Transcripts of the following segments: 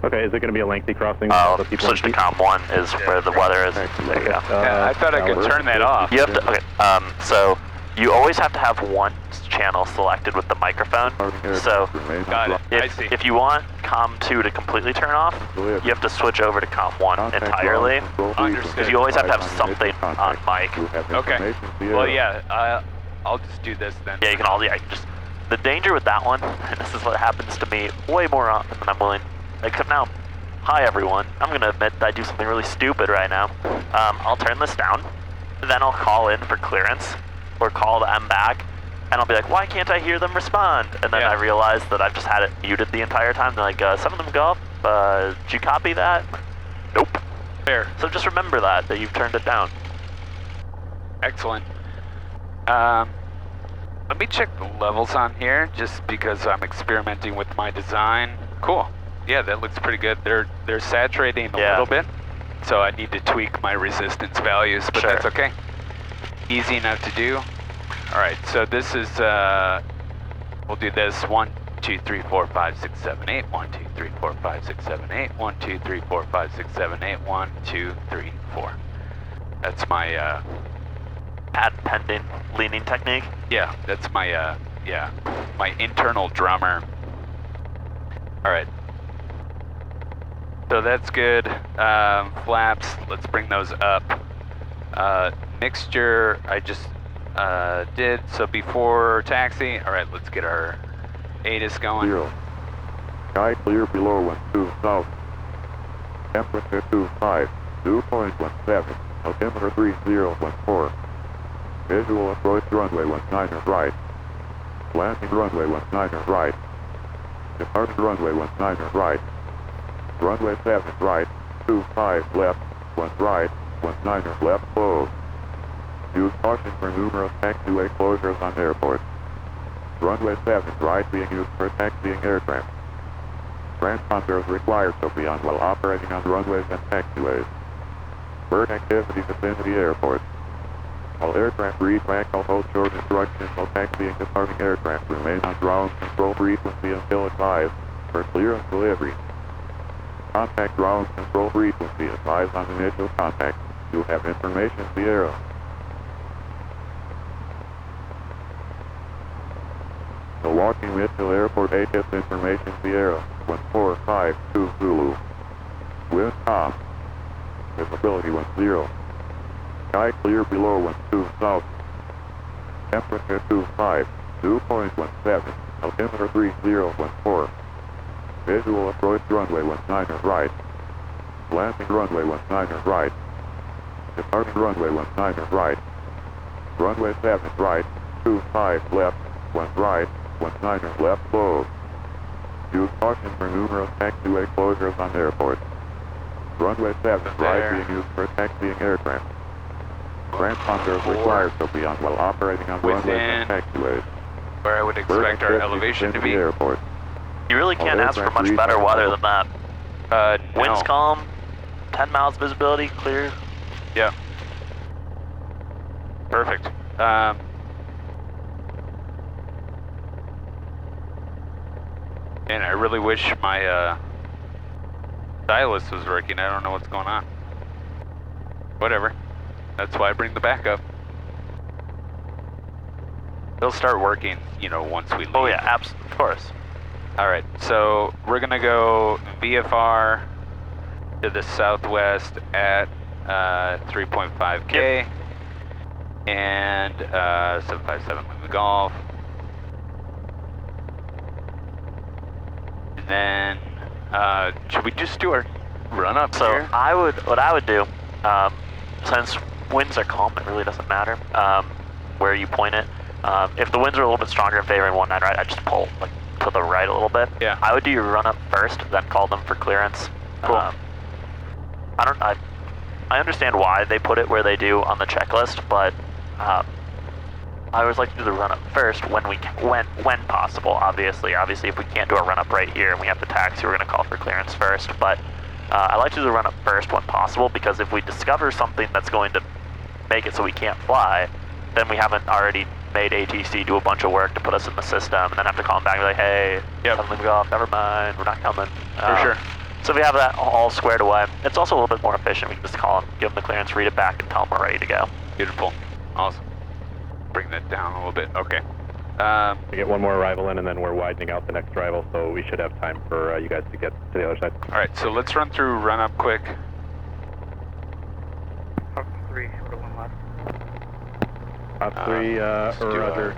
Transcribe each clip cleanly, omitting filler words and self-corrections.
Okay, is it going to be a lengthy crossing? Switch to COM 1 is where the weather is. There you go. Yeah, I thought I could turn that off. You have to, okay, so you always have to have one channel selected with the microphone. So Got it. I see. if you want COM 2 to completely turn off, you have to switch over to COM 1 entirely. Understood. Because you always have to have something on mic. Okay. Well, yeah, I'll just do this then. Yeah, you can all, yeah, just, the danger with that one, and this is what happens to me way more often than I'm willing, like now, hi everyone, I'm gonna admit that I do something really stupid right now. I'll turn this down, then I'll call in for clearance, or call them back, and I'll be like, why can't I hear them respond? And then I realize that I've just had it muted the entire time. They're like, some of them go up, did you copy that? Nope. Fair. So just remember that you've turned it down. Excellent. Let me check the levels on here, just because I'm experimenting with my design. Cool. Yeah, that looks pretty good. They're saturating a little bit, so I need to tweak my resistance values, but that's okay. Easy enough to do. All right, so this is, we'll do this 1, 2, 3, 4, 5, 6, 7, 8. 1, 2, 3, 4, 5, 6, 7, 8. 1, 2, 3, 4, 5, 6, 7, 8. 1, 2, 3, 4. That's my, patent pending leaning technique. Yeah, that's my, my internal drummer. All right. So that's good. Flaps, let's bring those up. Mixture, I just did, so before taxi. All right, let's get our ATIS going. 0. Sky clear below 12 south. Temperature 25, 2.17. Altimeter 3014. Visual approach runway 19 right. Landing runway 19 right. Departure runway 19 right. Runway 7 right, 25 left, 1 right, 19 left closed. Use caution for numerous taxiway closures on airports. Runway 7 right being used for taxiing aircraft. Transponders required to be on while operating on runways and taxiways. Bird activity vicinity airports. All aircraft read back hold short instructions while taxiing departing aircraft remain on ground control frequency until advised for clearance delivery. Contact ground control frequency advised on initial contact. You have information Sierra. Milwaukee Mitchell Airport ATIS information Sierra 1452 Zulu. Wind calm. Visibility 10. Sky clear below 12 south. Temperature 25, 2.17. Altimeter 3014. Visual approach runway 19 right. Landing runway 19 right. Departing runway 19 right. Runway 7 right, 25 left, 1 right, 19 left closed. Use caution for numerous taxiway closures on airports. Runway 7 right being used for taxiing aircraft. Transponders required to be on while operating on runways and taxiways. Where I would expect our elevation to be. Airport. You really can't ask for much better weather than that. Winds calm, 10 miles visibility, clear. Yeah. Perfect. And I really wish my stylus was working. I don't know what's going on. Whatever. That's why I bring the backup. They'll start working, you know, once we leave. Oh yeah, of course. All right, so we're gonna go VFR to the southwest at 3.5K and 757 Lima Golf. And then, should we just do our run up here? What I would do, since winds are calm, it really doesn't matter where you point it. If the winds are a little bit stronger in favoring 19 right, I just pull like to the right a little bit. Yeah. I would do your run up first, then call them for clearance. Cool. I understand why they put it where they do on the checklist, but I always like to do the run up first when possible. Obviously, if we can't do a run up right here and we have to taxi, we're going to call for clearance first. But I like to do the run up first when possible, because if we discover something that's going to make it so we can't fly, then we haven't already made ATC do a bunch of work to put us in the system, and then have to call them back and be like, hey, suddenly we go off, never mind, we're not coming. For sure. So we have that all squared away. It's also a little bit more efficient. We can just call them, give them the clearance, read it back, and tell them we're ready to go. Beautiful. Awesome. Bring that down a little bit. Okay. We get one more arrival in, and then we're widening out the next arrival, so we should have time for you guys to get to the other side. All right, so let's run through run up quick. Falcon 3, short of 1 left. Roger.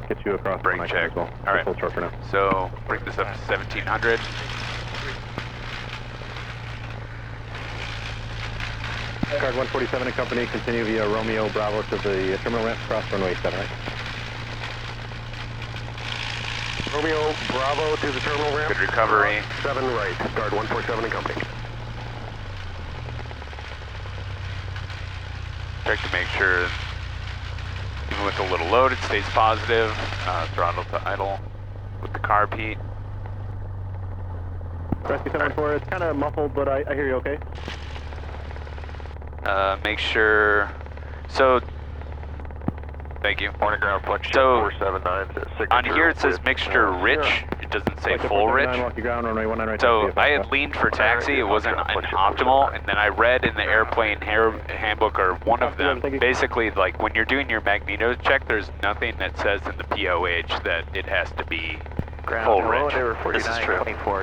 Get you across Brake the mic check. as well. All right. Full short for now. So bring this up to 1700. Card 147 and company, continue via Romeo Bravo to the terminal ramp, cross runway 7 right. Romeo Bravo to the terminal ramp. Good recovery. 7 right, guard 147 and company. Check to make sure, even with a little load, it stays positive. Throttle to idle with the carb heat. Rescue 714, it's kind of muffled, but I hear you okay. Make sure, so, thank you. Morning ground flex So, 479. on here it says mixture rich, it doesn't say full rich. So I had leaned for taxi, it wasn't an optimal, and then I read in the airplane handbook, or one of them, basically like when you're doing your magneto check, there's nothing that says in the POH that it has to be full rich. This is true.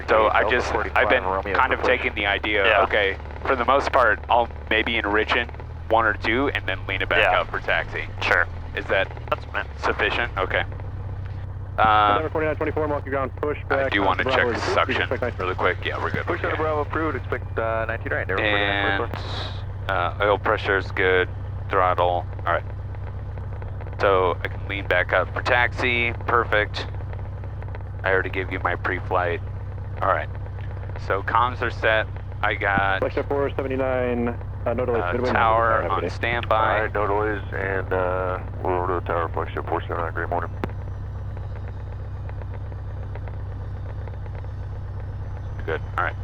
So I've been kind of taking the idea, okay, for the most part, I'll maybe enrich it 1 or 2 and then lean it back out for taxi. Sure. Is that sufficient? Okay. Number 4924, mark your ground, push back. I do want to check the suction really quick. Yeah, we're good. Push out Bravo approved, expect 19 right. And oil pressure is good, throttle, all right. So I can lean back up for taxi, perfect. I already gave you my pre-flight. All right, so comms are set. I got Flexjet 479, no delays. tower on standby. All right, no delays, and we'll order the tower, Flexjet 479, great morning. Good, all right.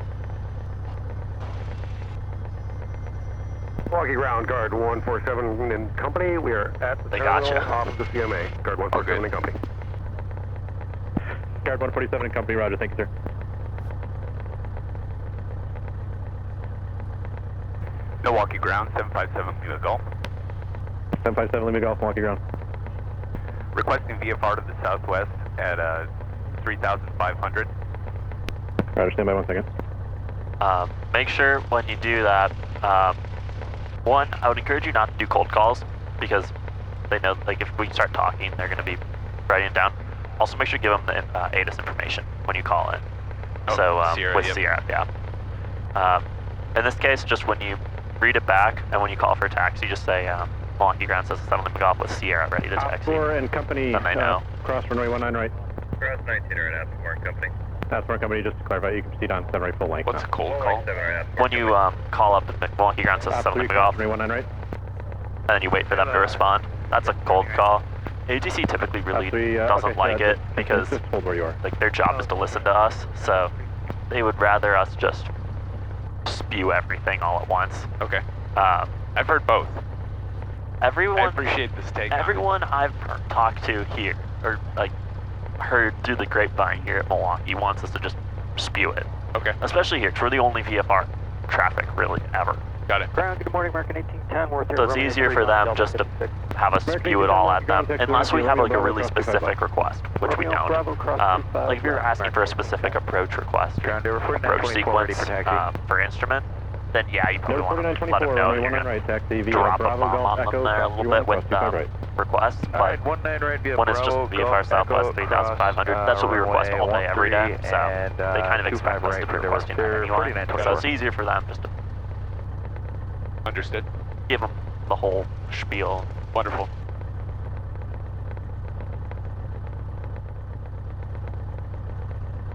Walkie ground, guard 147 and company. We are at the terminal off of the CMA. Guard 147 and company. Guard 147 and company, roger, thank you, sir. Milwaukee ground, 757 Lima Golf. 757 Lima Golf, Milwaukee ground. Requesting VFR to the southwest at 3,500. Roger, stand by 1 second. Make sure when you do that, one, I would encourage you not to do cold calls because they know, like, if we start talking, they're going to be writing it down. Also, make sure you give them the ATIS information when you call in. Sierra, with Sierra, yeah. In this case, just when you read it back and when you call for a taxi, just say Milwaukee ground says 7 Lima Golf with Sierra ready to taxi. 4 and company, then they know. Cross runway 19 right. Cross 19 right, Aspen and company. Aspen company, just to clarify, you can proceed on 7 right full length. What's a cold call? When you call up the Milwaukee ground says 7 Lima Golf, and 19 right. then you wait for them to respond, that's a cold call. ATC typically really doesn't like it because just hold where you are. like their job is to listen to us, so they would rather us just spew everything all at once. Okay. I've heard both. Everyone, I appreciate this take. everyone I've talked to here, or like heard through the grapevine here at Milwaukee, wants us to just spew it. Okay. Especially here, because we're the only VFR traffic really ever. Got it. Ground, good morning, American 1810. We're So it's easier for them just to have us spew it all at them, unless we have like a really specific request, which we don't. Like if you're asking for a specific approach request, approach sequence for instrument, then yeah, you probably want to let them know you're going to drop a bomb on them there a little bit with requests, but when it's just VFR Southwest 3,500, that's what we request all day, every day, so they kind of expect us to be requesting that anyway, so it's easier for them just to Understood. give them the whole spiel. Wonderful.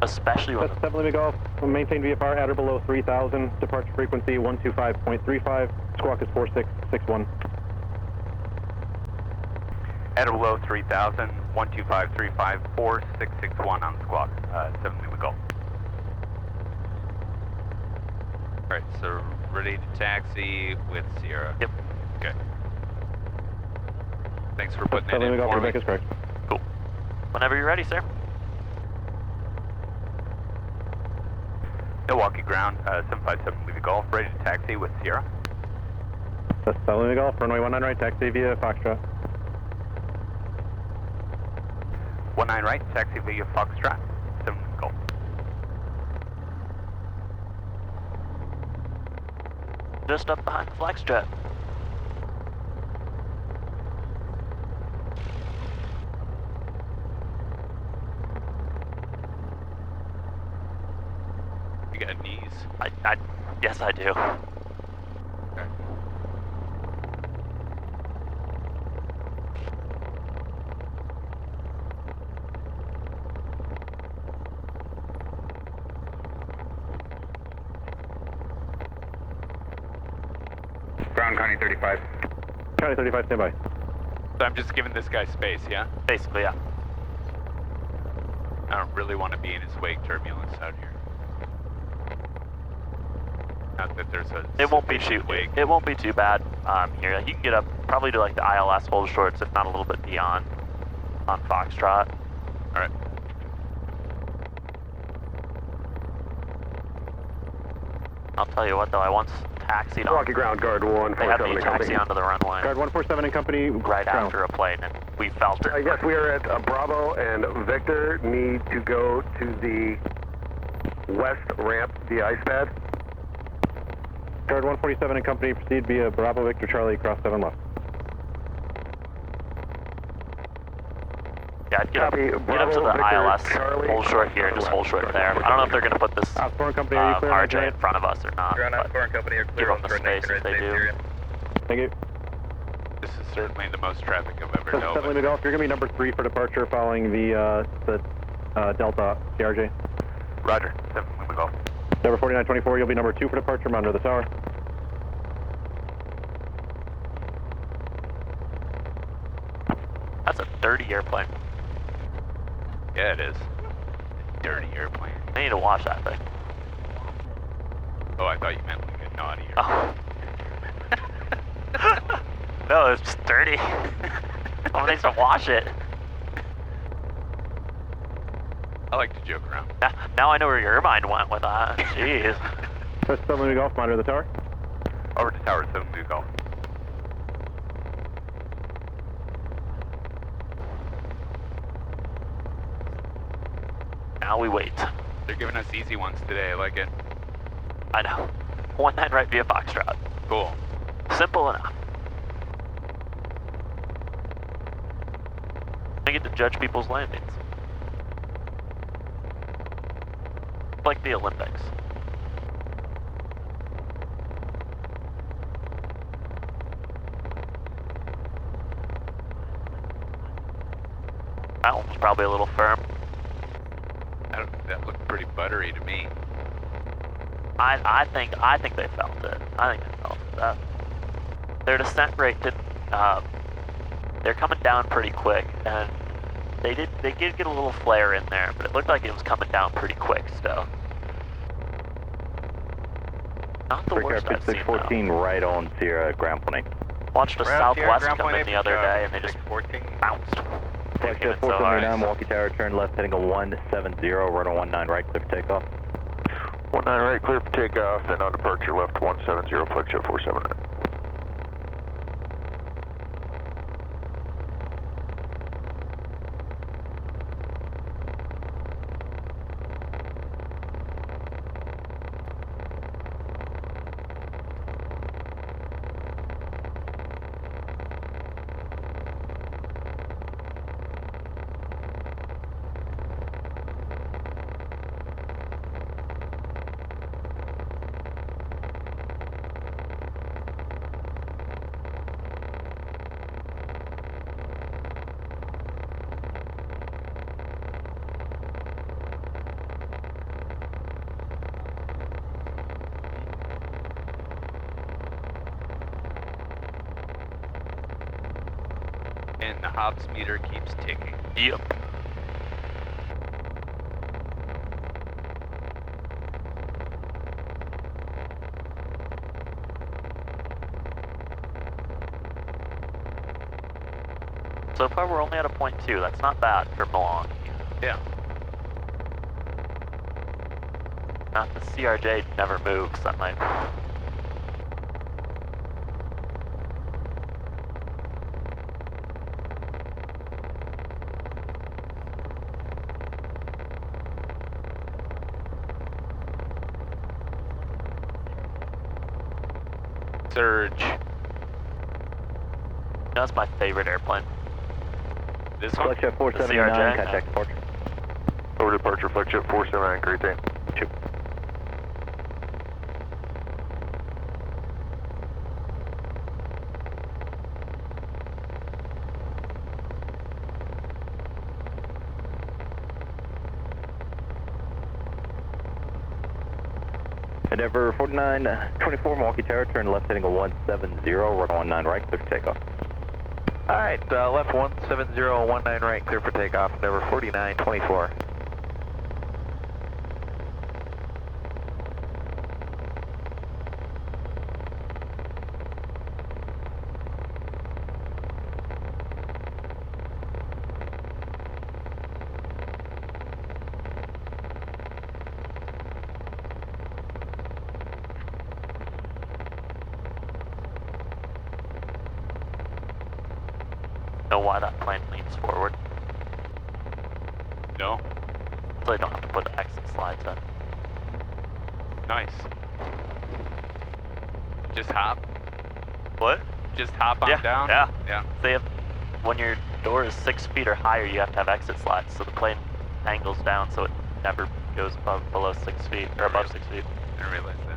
Especially when... 7 Lima Golf, maintain VFR at or below 3,000, departure frequency 125.35, squawk is 4661. At or below 3,000, 12535, 4661 on squawk, 7 Lima Golf. Alright, so ready to taxi with Sierra. Yep. Okay. Thanks for putting that 7 Lima in Golf, for me. Rebecca's correct. Cool. Whenever you're ready, sir. Milwaukee ground, 757 Levy Golf, ready to taxi with Sierra. That's Lima Golf, runway 19 right, taxi via Foxtrot. 19 right, taxi via Foxtrot, 7 Golf. Just up behind the flex jet. You got knees? Yes, I do. Okay. Ground County 35. County 35, stand by. So I'm just giving this guy space, yeah? Basically, yeah. I don't really want to be in his wake turbulence out here. Not that there's a It won't be sufficient wake. It won't be too bad here. You can get up probably to like the ILS hold shorts, if not a little bit beyond, on Foxtrot. All right. I'll tell you what though, I once taxied on. Milwaukee ground guard They had 147 me and taxi company. onto the runway Guard 147 and company. right ground. after a plane, and we felt it. Yes, we are at Bravo and Victor need to go to the west ramp, the ice pad. Guard 147 and company, proceed via Bravo Victor Charlie, cross 7 left. Yeah, get up Copy, to Bravo, the Victor, ILS, Charlie. hold short here, just hold short there. I don't know if they're going to put this Osborne company, are you clear? RJ in front of us or not, Ground but Osborne Company are give clear them on the for space if they do. Thank you. This is certainly the most traffic I've ever That's known. 7 Lima Golf, you're going to be number 3 for departure following the Delta CRJ. Roger, 7 Lima Golf. Number 4924, you'll be number 2 for departure from under the tower. That's a dirty airplane. Yeah, it is. Dirty airplane. I need to watch that thing. Oh, I thought you meant like a naughty Oh. airplane. No, it's just dirty. Someone needs to wash it. I like to joke around. Now I know where your mind went with that. Jeez. That's 7 Lima Golf, monitor the tower. Over to tower 7 Lima Golf. Now we wait. They're giving us easy ones today. I like it. I know. 19 right via Foxtrot. Cool. Simple enough. I get to judge people's landings. Like the Olympics. That one was probably a little firm. That looked pretty buttery to me. I think they felt it. I think they felt it. Their descent rate didn't. They're coming down pretty quick, and they did get a little flare in there, but it looked like it was coming down pretty quick still. Not the worst I've seen, 614 right on Sierra ground plane. Watched a Ground Sierra, Southwest ground come point in the eight, other day, and they just 614. bounced. They Flight came in so hard. 479, Milwaukee Tower, turn left, heading a 170, runway 19 right, clear for takeoff. 19 right, clear for takeoff, and on departure left 170, flight jet 479. And the hops meter keeps ticking. Yep. So far we're only at a 0.2. That's not bad for Milwaukee. Yeah. Not the CRJ never moves, that might... Surge. That's my favorite airplane. This one? Flight Jet The 479, CRJ? contact departure. Over departure, Flight Jet 479, great day. Two. Endeavor 4924, Milwaukee Tower, turn left heading a 170, run 19 right, clear for takeoff. Alright, left 170, 19 right, clear for takeoff. Endeavor 4924. Know why that plane leans forward? No. So they don't have to put exit slides in. Nice. Just hop. What? Just hop on Yeah, down. yeah. Yeah. They have, when your door is 6 feet or higher, you have to have exit slides, so the plane angles down so it never goes below 6 feet, or above 6 feet. I didn't realize that.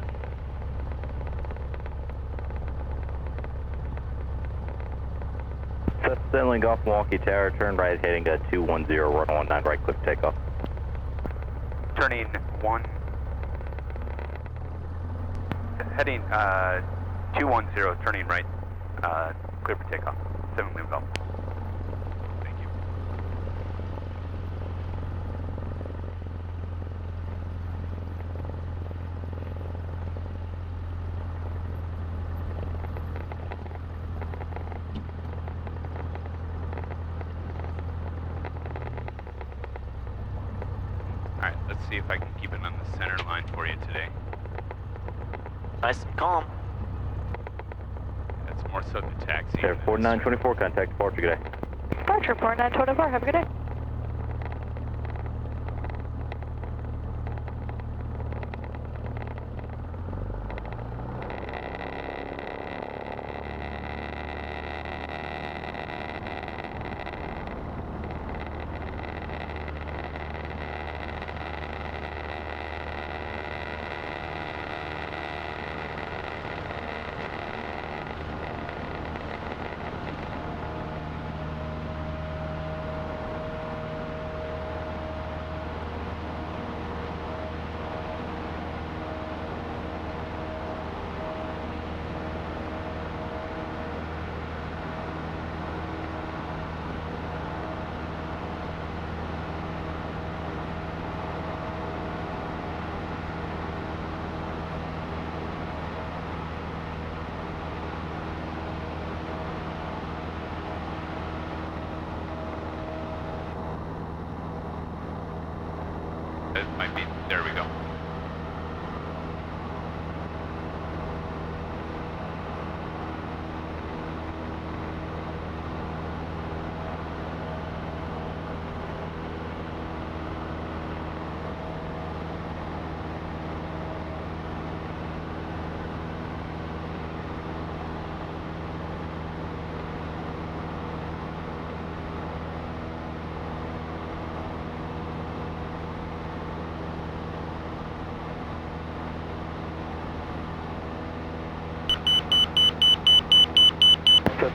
Settling off Milwaukee Tower, turn right heading to 210, run 19 right, clear for takeoff. Turning 1. Heading 210, turning right. Clear for takeoff. 7 Lima Golf. Thank you. Alright, let's see if I can keep it on the center line for you today. Nice and calm. That's more so the taxi. Air 4924, contact departure, good day. Departure 4924, have a good day. It might be. There we go.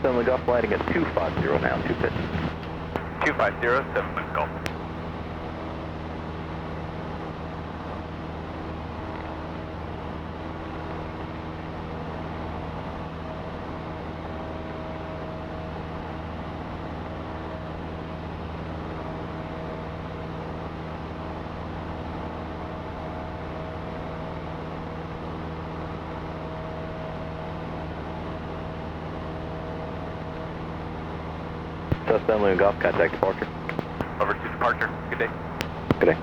Settling off, lighting at 250 now, 250. 250, 7 Lima Golf. Settling off, contact departure. Over to departure. Good day. Good day.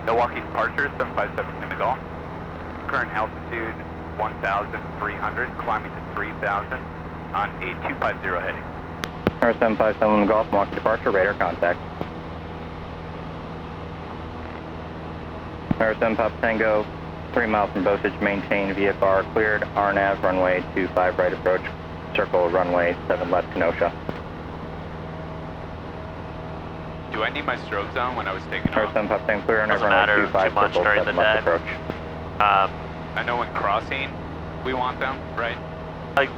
Milwaukee departure, 757 Lima Golf. Current altitude 1,300, climbing to 3,000 on a 250 heading. Tower 757 Golf, Milwaukee departure, radar contact. Tower 7 Pop Tango, 3 miles from Bosage, maintain VFR cleared, RNAV, runway 25 right approach, circle runway 7 left Kenosha. Do I need my strobe zone when I was taking Tower off? 7 Pop Tango, clear, RNAV, Doesn't runway matter 25 too much circle during 7 the left day. approach. I know when crossing, we want them, right? Like,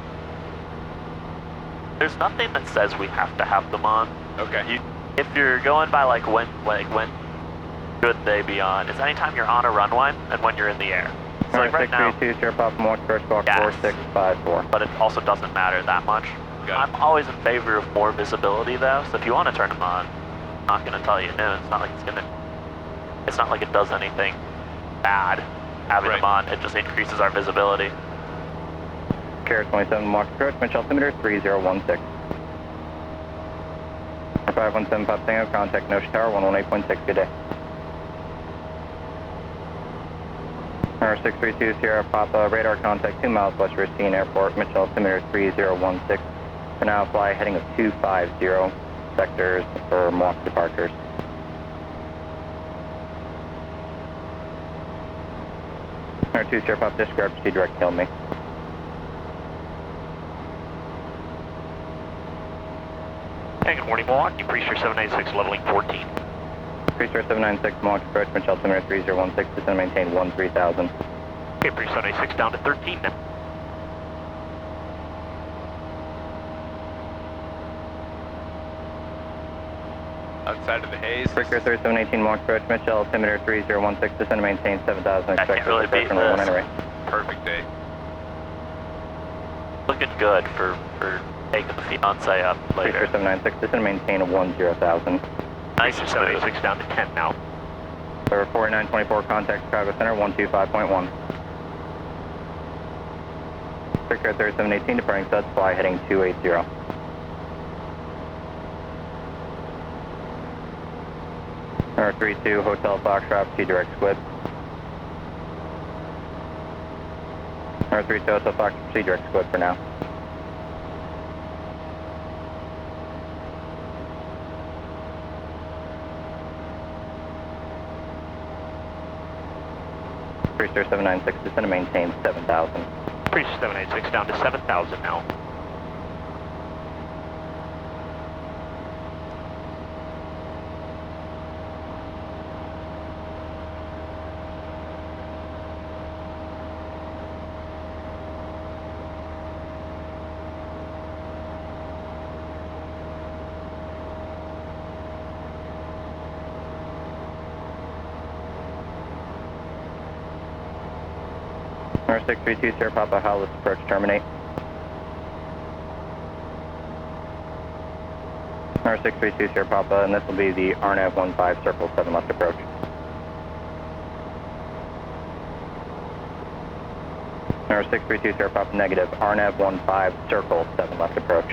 there's nothing that says we have to have them on. Okay. If you're going by like when should they be on, it's anytime you're on a runway and when you're in the air. So like right now, 632, Sierra Pop, Milwaukee approach, squawk Yes. 4654. but it also doesn't matter that much. Got I'm always in favor of more visibility though, so if you want to turn them on, I'm not going to tell you no. It's not like it does anything bad having Right. them on. It just increases our visibility. Carrier 27, Milwaukee approach, Mitch altimeter 3016. 517 Pop Tango, contact Kenosha Tower, 118.6, good day. 632 Sierra Papa, radar contact 2 miles west of Racine Airport, Mitchell altimeter 3016. For now, fly heading of 250, sectors for Milwaukee departures. Number 2 Sierra Papa, disregard, proceed direct, kill me. Hey, good morning, Milwaukee. Preacher 796, leveling 14. Preacher 796, Milwaukee approach, Mitchell altimeter 3016, descend maintain 13,000. Okay, Preacher 796 down to 13 now. Outside of the haze. Breaker 3718, Milwaukee approach, Mitchell altimeter 3016, descend maintain 7,000, I can't expect really beat runway 1 this. entering. Perfect day. Looking good for taking the fiance up Preacher later. 796, descend maintain 10,000. Nice Preacher and smooth. 796 down to 10 now. Server 4924, contact Chicago Center 125.1. Breaker 3718, departing Suds, fly heading 280. Number 32, Hotel Foxtrot, T direct squid. Number 32, Hotel Foxtrot, T direct squid for now. Preacher 796, descend and maintain 7,000. Preacher 796 down to 7,000 now. Number 632, Sierra Papa, Howless approach, terminate. Number 632, Sierra Papa, and this will be the RNAV 15, circle 7 left approach. Number 632, Sierra Papa, negative, RNAV 15, circle 7 left approach.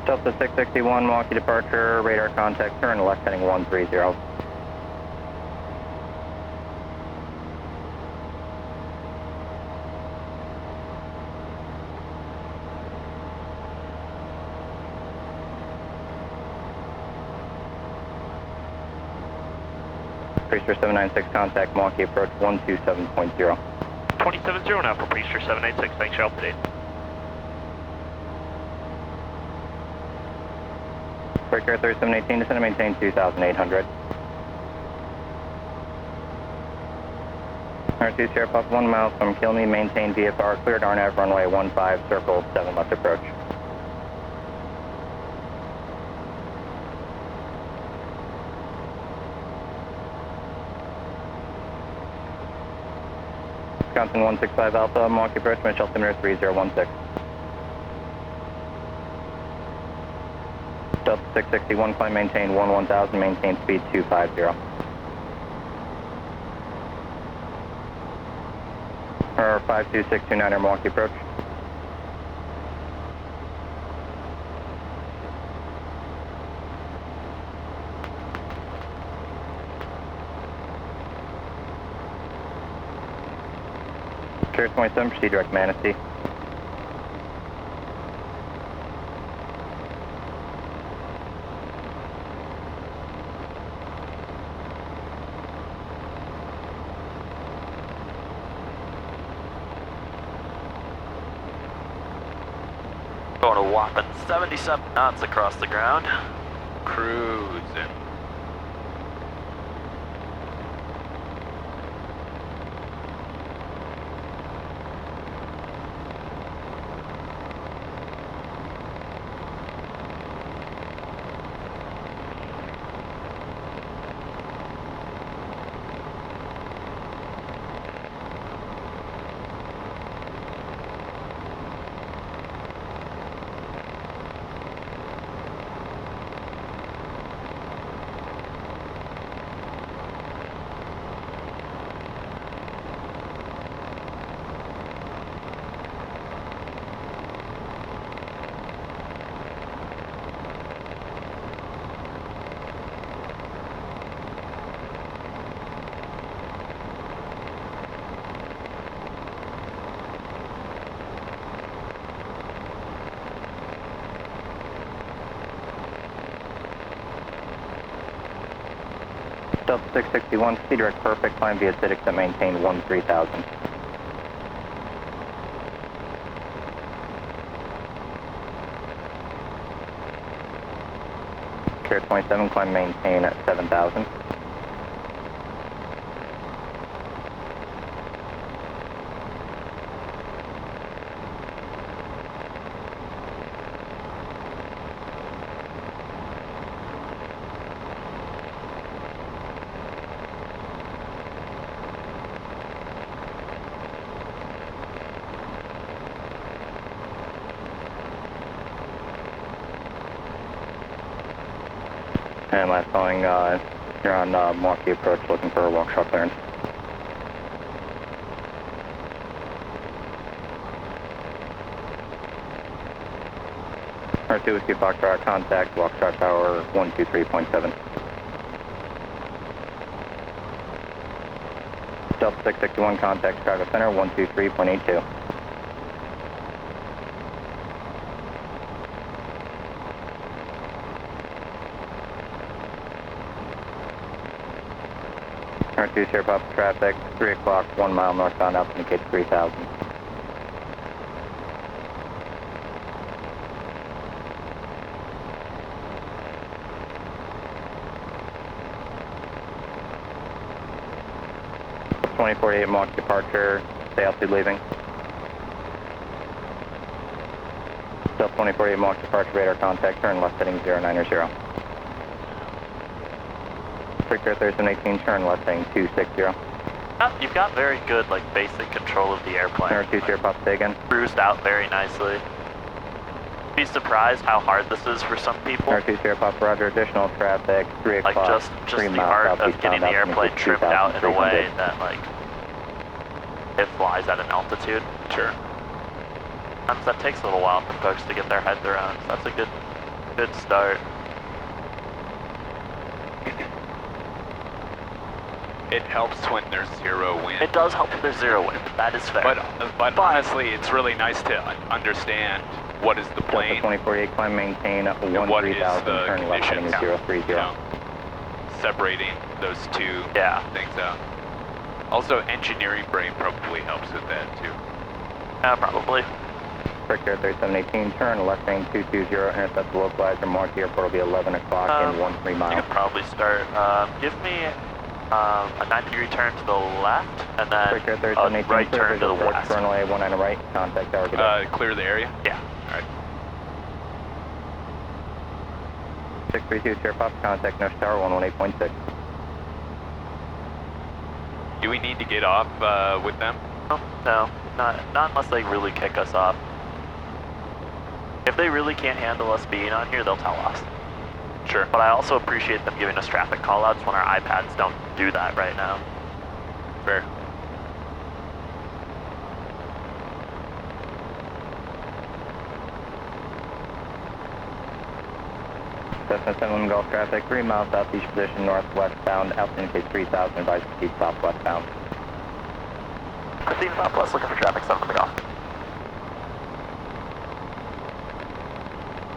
Delta 661, Milwaukee departure, radar contact, turn left heading 130. Preacher 796, contact Milwaukee approach 127.0. 270 now for Preacher 796. Thanks, your update. Breaker 3718, descend and maintain 2,800. R2 Sierra Puff 1 mile from Kill Me, maintain VFR, cleared RNAV runway 15, circle 7 left approach. Wisconsin 165 Alpha, Milwaukee approach, Mitch altimeter 3016. Delta 661, climb maintain 1000, maintain speed 250. Or 52629 Milwaukee approach. Carrier 27, proceed direct Manistee. Going a whopping 77 knots across the ground. Cruising. Delta 661, proceed direct perfect, climb via acidics and maintain 13,000. Carrier 27, climb maintain at 7,000. And last calling, you're on Milwaukee approach looking for a walk-shot clearance. R2 Whiskey Foxtrot, contact walk-shot tower 123.7. Delta 661, contact Chicago Center 123.82. R2 Sierra Papa traffic, 3 o'clock, 1 mile northbound, out indicates 3,000. Delta 2048 Milwaukee departure, stay altitude leaving. Delta 2048 Milwaukee departure, radar contact, turn left heading 090. Carrier 3718, turn left heading 260. You've got very good, like, basic control of the airplane. R2 Sierra Papa, stay again. Cruised out very nicely. Be surprised how hard this is for some people. R2 Sierra Papa, roger, additional traffic, 3 Like, o'clock, just 3 the miles art of southeast getting the bound, airplane altimeter trimmed out in a way 2,300. that, like, it flies at an altitude. Sure. Sometimes that takes a little while for folks to get their heads around. So that's a good start. It helps when there's zero wind. It does help if there's zero wind. That is fair. But honestly, it's really nice to understand what is the Delta plane, 2048, climb maintain and what is 13,000, the turn left heading conditions. 030. You know, separating those two Yeah. things out. Also, engineering brain probably helps with that too. Probably. Carrier 3718, turn left heading 220, intercept the localizer, Milwaukee Airport will be 11 o'clock in 13 You miles. could probably start. Give me a 90-degree turn to the left, and then Carrier a 3718, right turn to the approach west. runway 19 right, contact tower, good day. Clear the area? Yeah. Alright. 632 Sierra Papa, contact Nose Tower 118.6. Do we need to get off with them? No, not unless they really kick us off. If they really can't handle us being on here, they'll tell us. Sure. But I also appreciate them giving us traffic callouts when our iPads don't do that right now. Fair. Cessna 7 Golf traffic, 3 miles southeast position, northwestbound, altitude indicates 3000, advise to proceed southwestbound. Proceed southwest, looking for traffic, 7 Golf.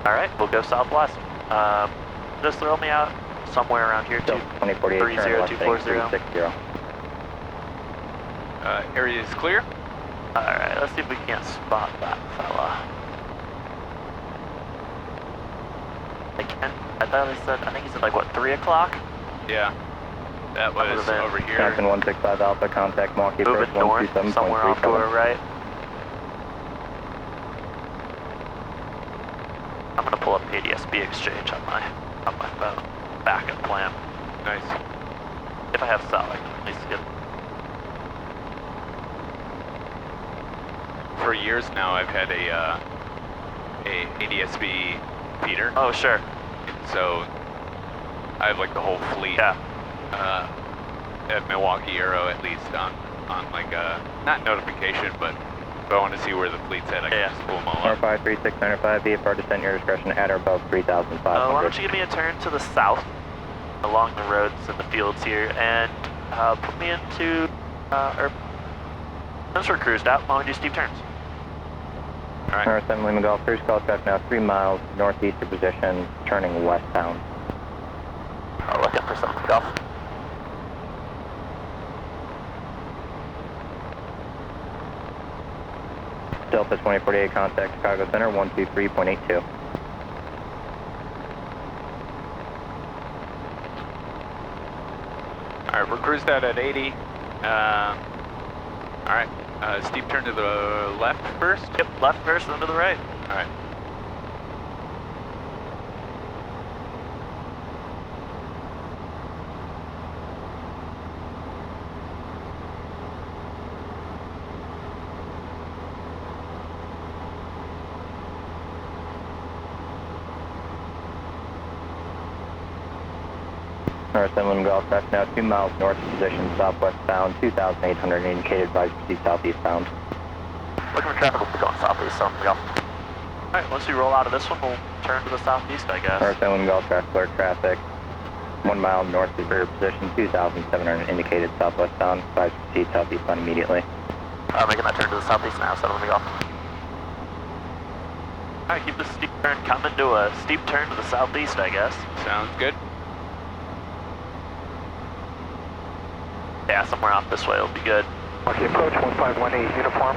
Alright, we'll go southwest. Just throw me out somewhere around here, too. 2048, turn left, 360. Area is clear. Alright, let's see if we can't spot that fella. I thought they said, I think he said like, what, 3 o'clock? Yeah. That was over here. Captain 165 Alpha, contact Milwaukee Moving approach north, somewhere off to our right. I'm gonna pull up ADSB exchange on my phone. Backup plan. Nice. If I have cell, I can at least get. For years now, I've had a ADSB feeder. Oh, sure. So I have like the whole fleet. Yeah. At Milwaukee Aero, at least on like not notification, but if I want to see where the fleet's at, I can just pull them all up. 53695, VFR descent your discretion at or above 3,500. Why don't you give me a turn to the south along the roads and the fields here and put me into, or since we're cruised out, why don't we do steep turns? All right. North 7 Lima Golf, cruise call traffic now 3 miles northeast of position, turning westbound. Looking for some Golf. Delta 2048, contact Chicago Center 123.82. All right, we're cruised out at 80. All right, steep turn to the left first. Yep, left first, then to the right. All right. North 7 Lima Golf, traffic now 2 miles north of position, southwestbound, 2,800 indicated, advise proceed southeastbound. Looking for traffic, we'll be going southeast, so we go. Alright, once we roll out of this one, we'll turn to the southeast, I guess. North 7 Lima Golf, traffic alert traffic, 1 mile north of rear position, 2,700 indicated, southwestbound, advise proceed southeastbound immediately. Making that turn to the southeast now, 7 Golf. Alright, keep the steep turn coming to a steep turn to the southeast, I guess. Sounds good. Yeah, somewhere off this way will be good. Okay, approach 1518 uniform.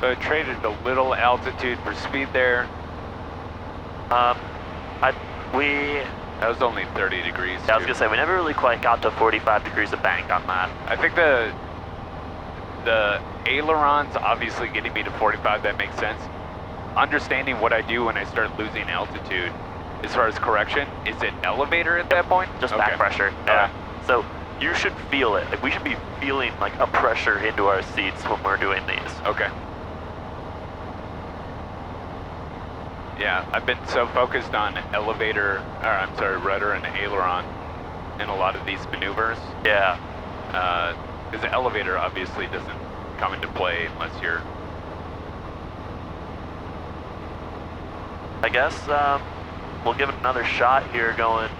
So I traded a little altitude for speed there. That was only 30 degrees. Yeah, I was gonna say, we never really quite got to 45 degrees of bank on that. I think the ailerons obviously getting me to 45, that makes sense. Understanding what I do when I start losing altitude, as far as correction, is it elevator at that point? Just back pressure. Yeah. So you should feel it. Like we should be feeling like a pressure into our seats when we're doing these. Okay. Yeah, I've been so focused on rudder and aileron in a lot of these maneuvers. Yeah. Because the elevator obviously doesn't come into play unless you're... I guess we'll give it another shot here going,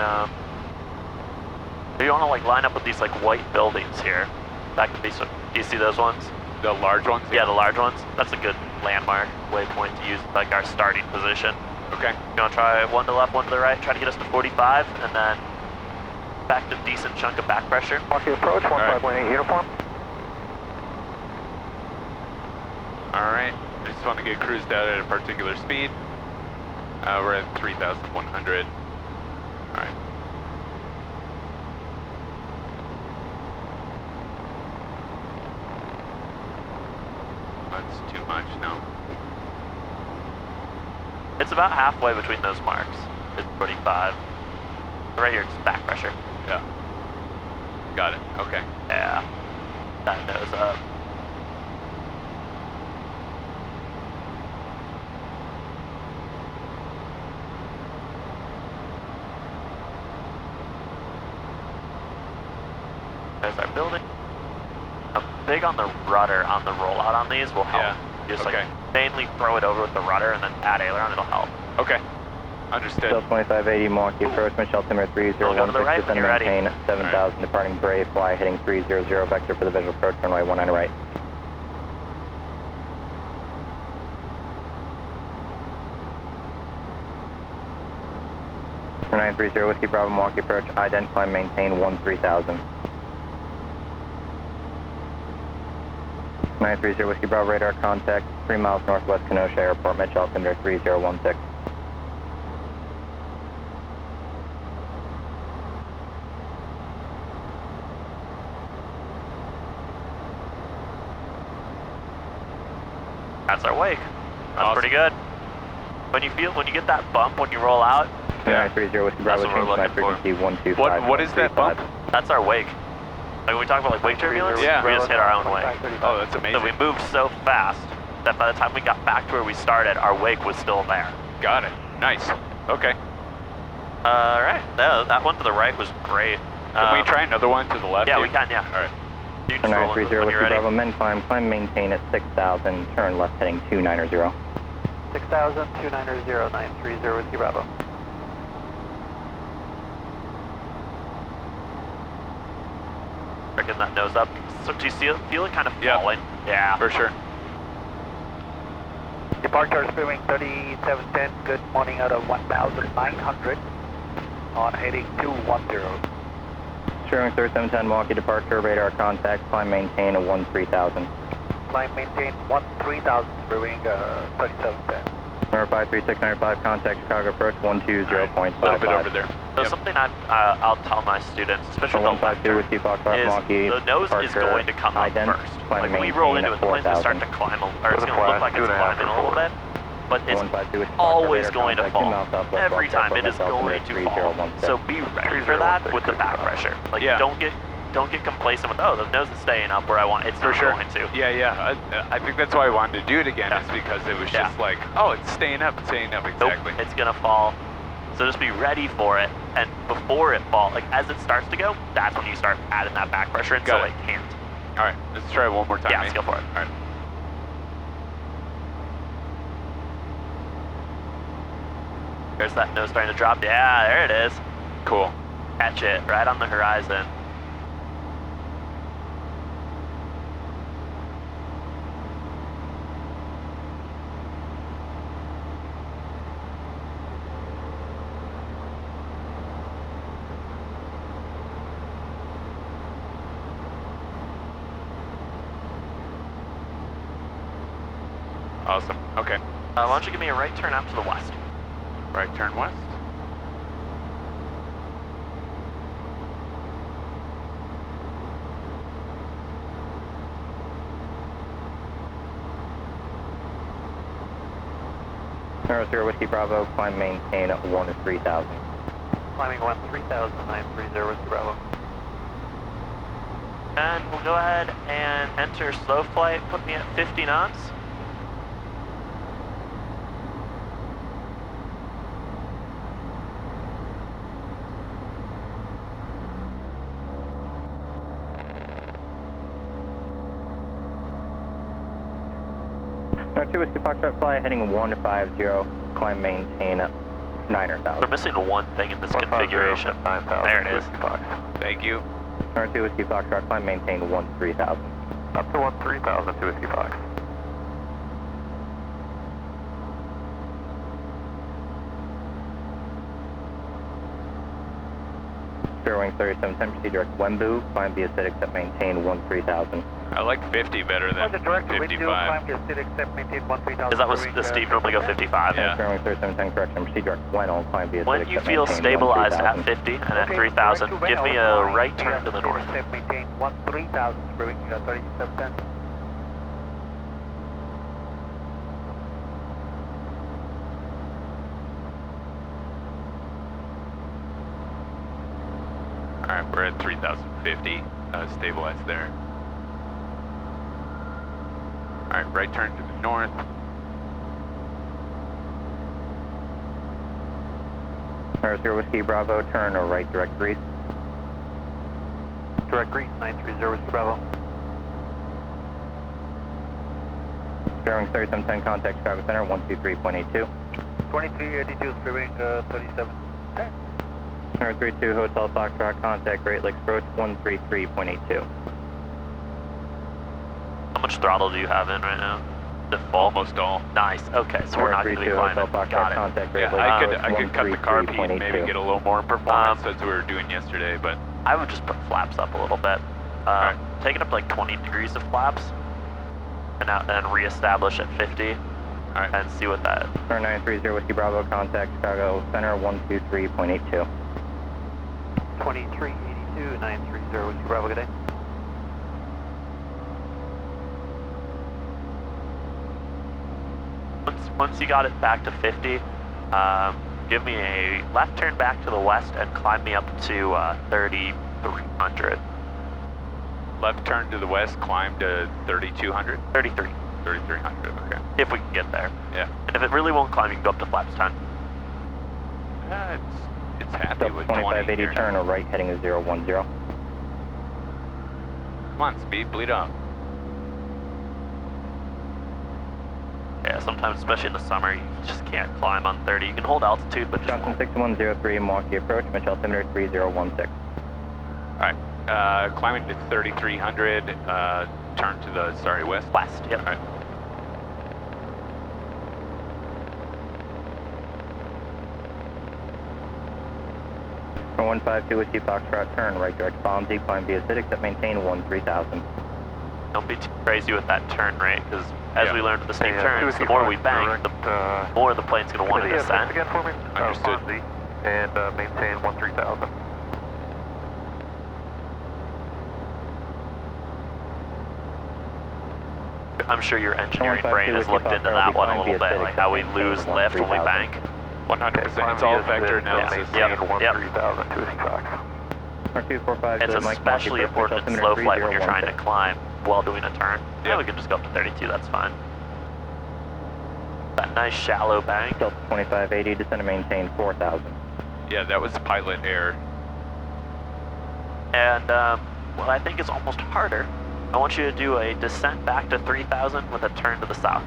do you want to like line up with these like white buildings here? That could be some, do you see those ones? The large ones? Yeah, the large ones. That's a good landmark waypoint to use like our starting position. Okay. You want to try one to the left, one to the right, try to get us to 45, and then back to a decent chunk of back pressure. Okay, approach 1518 uniform. All right. I just want to get cruised out at a particular speed. We're at 3,100. All right. That's too much now. It's about halfway between those marks. It's 45. Right here, it's back pressure. Yeah. Got it. Okay. Yeah. That nose up. There's our building. big on the rudder on the rollout on these will help. Yeah. Just Okay. like mainly throw it over with the rudder and then add aileron, it'll help. Okay. Understood. Still 2580, Milwaukee approach, Michelle Timber Go to the 3016, right when descend you're ready. maintain 7000, departing Bray, fly heading 300, vector for the visual approach, runway 19 right. For 930, Whiskey Bravo, Milwaukee approach, ident, climb, maintain 3000. 930, Whiskey Bravo, radar contact, 3 miles northwest Kenosha Airport, Mitch Altimeter 3016. That's our wake. That's Awesome. pretty good. When you get that bump when you roll out, 930, Whiskey Bravo, That's what we're change my looking for. frequency 125. What is that bump? that's our wake. Like when we talk about like wake turbulence, Yeah. we just hit our own wake. Oh, that's amazing. So we moved so fast that by the time we got back to where we started, our wake was still there. Got it. Nice. Okay. Alright, that one to the right was great. Can we try another one to the left? Yeah, here? we can, yeah. All right. You just roll 930, when you're Whiskey ready. Bravo, men climb, maintain at 6000, turn left heading 290. 6,000, 290, 930, Whiskey Bravo. Freaking that nose up. So do you feel it kind of Yeah. falling? Yeah. For sure. Departure speeding 3710, good morning out of 1,900 on heading 210. Steering 3710, Milwaukee departure, radar contact, climb, maintain at 3000. Climb maintain 13,000, speeding 3710. Number 53695, contact Chicago approach 120.55. A little bit over there. So Yep. something I'll tell my students, especially the 152 left Whiskey Foxtrot, is Milwaukee the nose is departure, going to come up ident, first. climb, Like when we roll maintain into it, at the plane's going to start 4000. to climb, or it's For the going to look flag, like it's 2.5 climbing a or little 4. bit, but it's 152 Whiskey Foxtrot, always radar going to contact, 2 fall. miles southwest Every West time Airport, it is Mitch going Altimeter to fall. 3016. So be ready for that with the back pressure. Like Yeah. don't get complacent with, oh, the nose is staying up where I want. It's For not sure. going to. Yeah, yeah. I think that's why I wanted to do it again, Yeah. is because it was Yeah. just like, oh, it's staying up, exactly. Nope, it's gonna fall. So just be ready for it, and before it falls, like as it starts to go, that's when you start adding that back pressure in, Got so it. it can't. All right, let's try it one more time. Yeah, eh? let's go for it. All right. There's that nose starting to drop. Yeah, there it is. Cool. Catch it right on the horizon. Awesome. Okay. Why don't you give me a right turn out to the west? Right turn west. Number 0 Whiskey Bravo, climb, maintain at 3000. Climbing 13,000, 930, Whiskey Bravo. And we'll go ahead and enter slow flight, put me at 50 knots. Number 2 Whiskey Foxtrot, fly heading 150, climb, maintain at 9000. We're missing one thing in this configuration. 9,000. There it is. Thank you. Number 2 Whiskey Foxtrot, climb, maintain 3000. Up to 13,000 to Whiskey Fox. Wing 3710, proceed direct Wembu, climb via acidic, except maintain 3000. I like 50 better than 55. Because that was the Steve normally go 55. Yeah. Wing 3710, correction, proceed direct Gwennell, climb via acidic, When you except feel maintain stabilized 3000. at 50 and at 3000, give me a right turn to the north. Maintain 13,000, speeding 3710. All right, we're at 3,050. Stabilized there. All right, right turn to the north. Number 0 Whiskey Bravo, turn or right direct Greece. Direct Greece, 930, Whiskey Bravo. Bearing 3710, contact Chicago Center, 123.82. 2382, clearing 3710. 32 Hotel Foxtrot, contact Great Lakes Approach, 133.82. How much throttle do you have in right now? The full? Almost all. Nice. Okay, so we're not going to be climbing. Got it. Contact Great Yeah, Lakes I could cut the car P and maybe get a little more performance as we were doing yesterday, but I would just put flaps up a little bit. Alright. Take it up to like 20 degrees of flaps, and reestablish at 50, Alright. and see what that. 930 Whiskey Bravo, contact Chicago Center, 123.82. 2382, 930, Whiskey Bravo, good day. Once you got it back to 50, give me a left turn back to the west and climb me up to 3,300. left turn to the west, climb to 3200? 33, 3300, okay. if we can get there. Yeah. And if it really won't climb, you can go up to flaps 10. It's happy with 20 2580, here. turn or right, heading to 010. Come on, speed, bleed up. Yeah, sometimes, especially in the summer, you just can't climb on 30. You can hold altitude, but just Johnson won't. 6103, Milwaukee approach, Mitchell altimeter 3016. Alright, climbing to 3300, turn to the, west? West, yep. Alright. For 152 Whiskey Foxtrot, turn right direct bomb, decline via acidic, except maintain 13,000. Don't be too crazy with that turn rate, because as Yeah. we learned with the steep turns, the more we bank, the more the plane's going to want to descend. Again for me. Understood. And maintain 13,000. I'm sure your engineering 152 brain has Whiskey looked into Foxtrot, that one a decline little via bit, like how we lose lift when we 13,000. bank. 100%, it's all vector analysis. Yep. 13,000 to Fox. Or 245, It's especially important in slow flight when you're trying to climb while doing a turn. Yeah, Yep. we can just go up to 32, that's fine. That nice shallow bank. Delta 2580, descend and maintain 4,000. Yeah, that was pilot error. And what I think is almost harder, I want you to do a descent back to 3,000 with a turn to the south.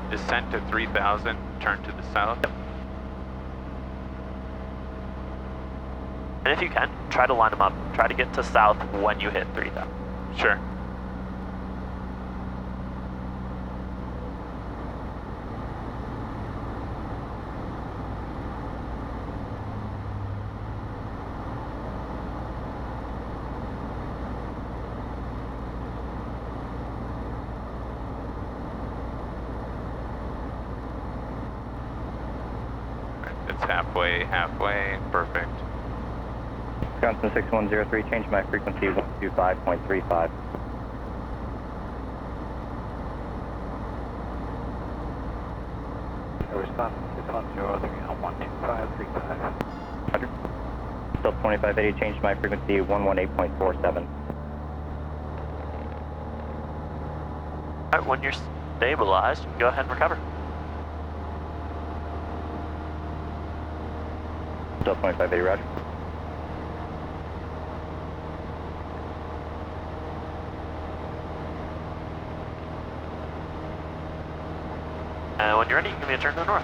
Descent to 3000, turn to the south. And if you can, try to line them up. Try to get to south when you hit 3,000. Sure. It's halfway, perfect. Johnson 6103, change my frequency 125.35. Response 610, 12535. Roger. Delta 2580, change my frequency 118.47. Alright, when you're stabilized, go ahead and recover. Delta 2580, roger. And when you're ready, give me a turn to the north.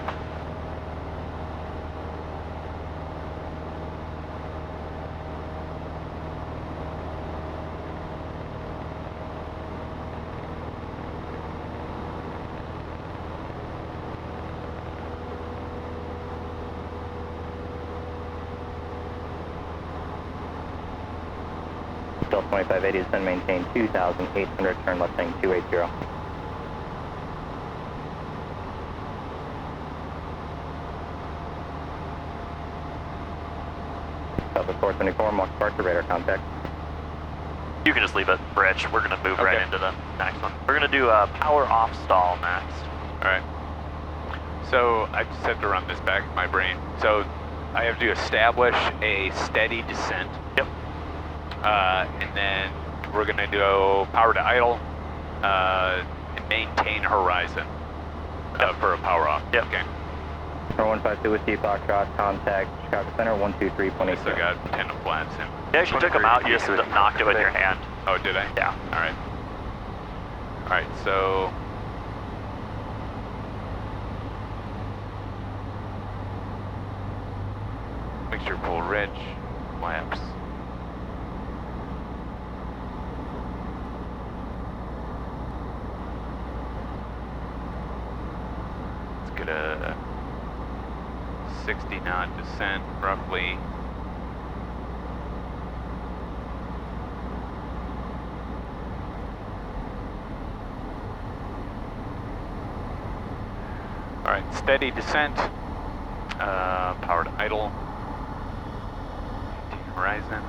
Delta 2580, descend maintain 2,800, turn left heading 280. Southwest 474, Mark Parker, radar contact. You can just leave it, Rich. We're going to move right Okay. into the next one. We're going to do a power off stall next. Alright. So I just have to run this back in my brain. So I have to establish a steady descent. Yep. And then we're going to do power to idle and maintain horizon for a power off. Yep. Okay. For 152 Whiskey Foxtrot, contact Chicago Center, I 123.82. still got 10 flaps in. You actually took them out, you just knocked it with your hand. Oh, did I? Yeah. Alright. Alright, so Booster Pool Ridge, flaps. Let's get a 60 knot descent, roughly. All right, steady descent. Power to idle. Horizon.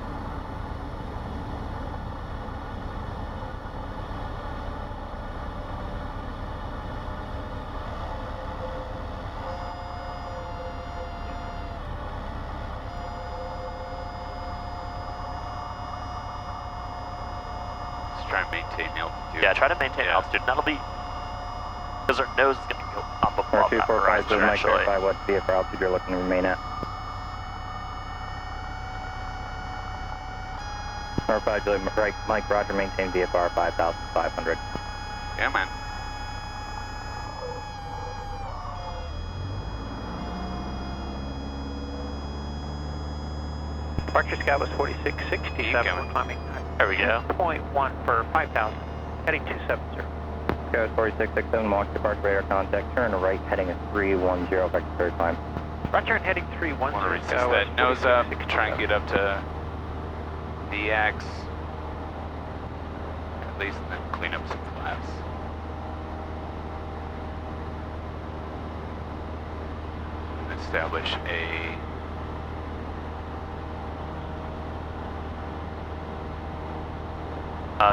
Let's try and maintain altitude. Yeah, try to maintain altitude. That'll be because our nose is going to go up above that 245, horizon. Mike, Actually, verify what VFR altitude you're looking to remain at. Verify, right, Mike, Roger, maintain VFR 5,500. Yeah, man. Departure sky was 4667, climbing there we go. 0.1 for 5,000, heading 270. Sky was 4667, launch departure radar contact, turn to right, heading at 310, vector third climb. Roger, and heading Want to 310. resist sky was that nose up, 4667. try and get up to DX. At least then clean up some flaps. And establish a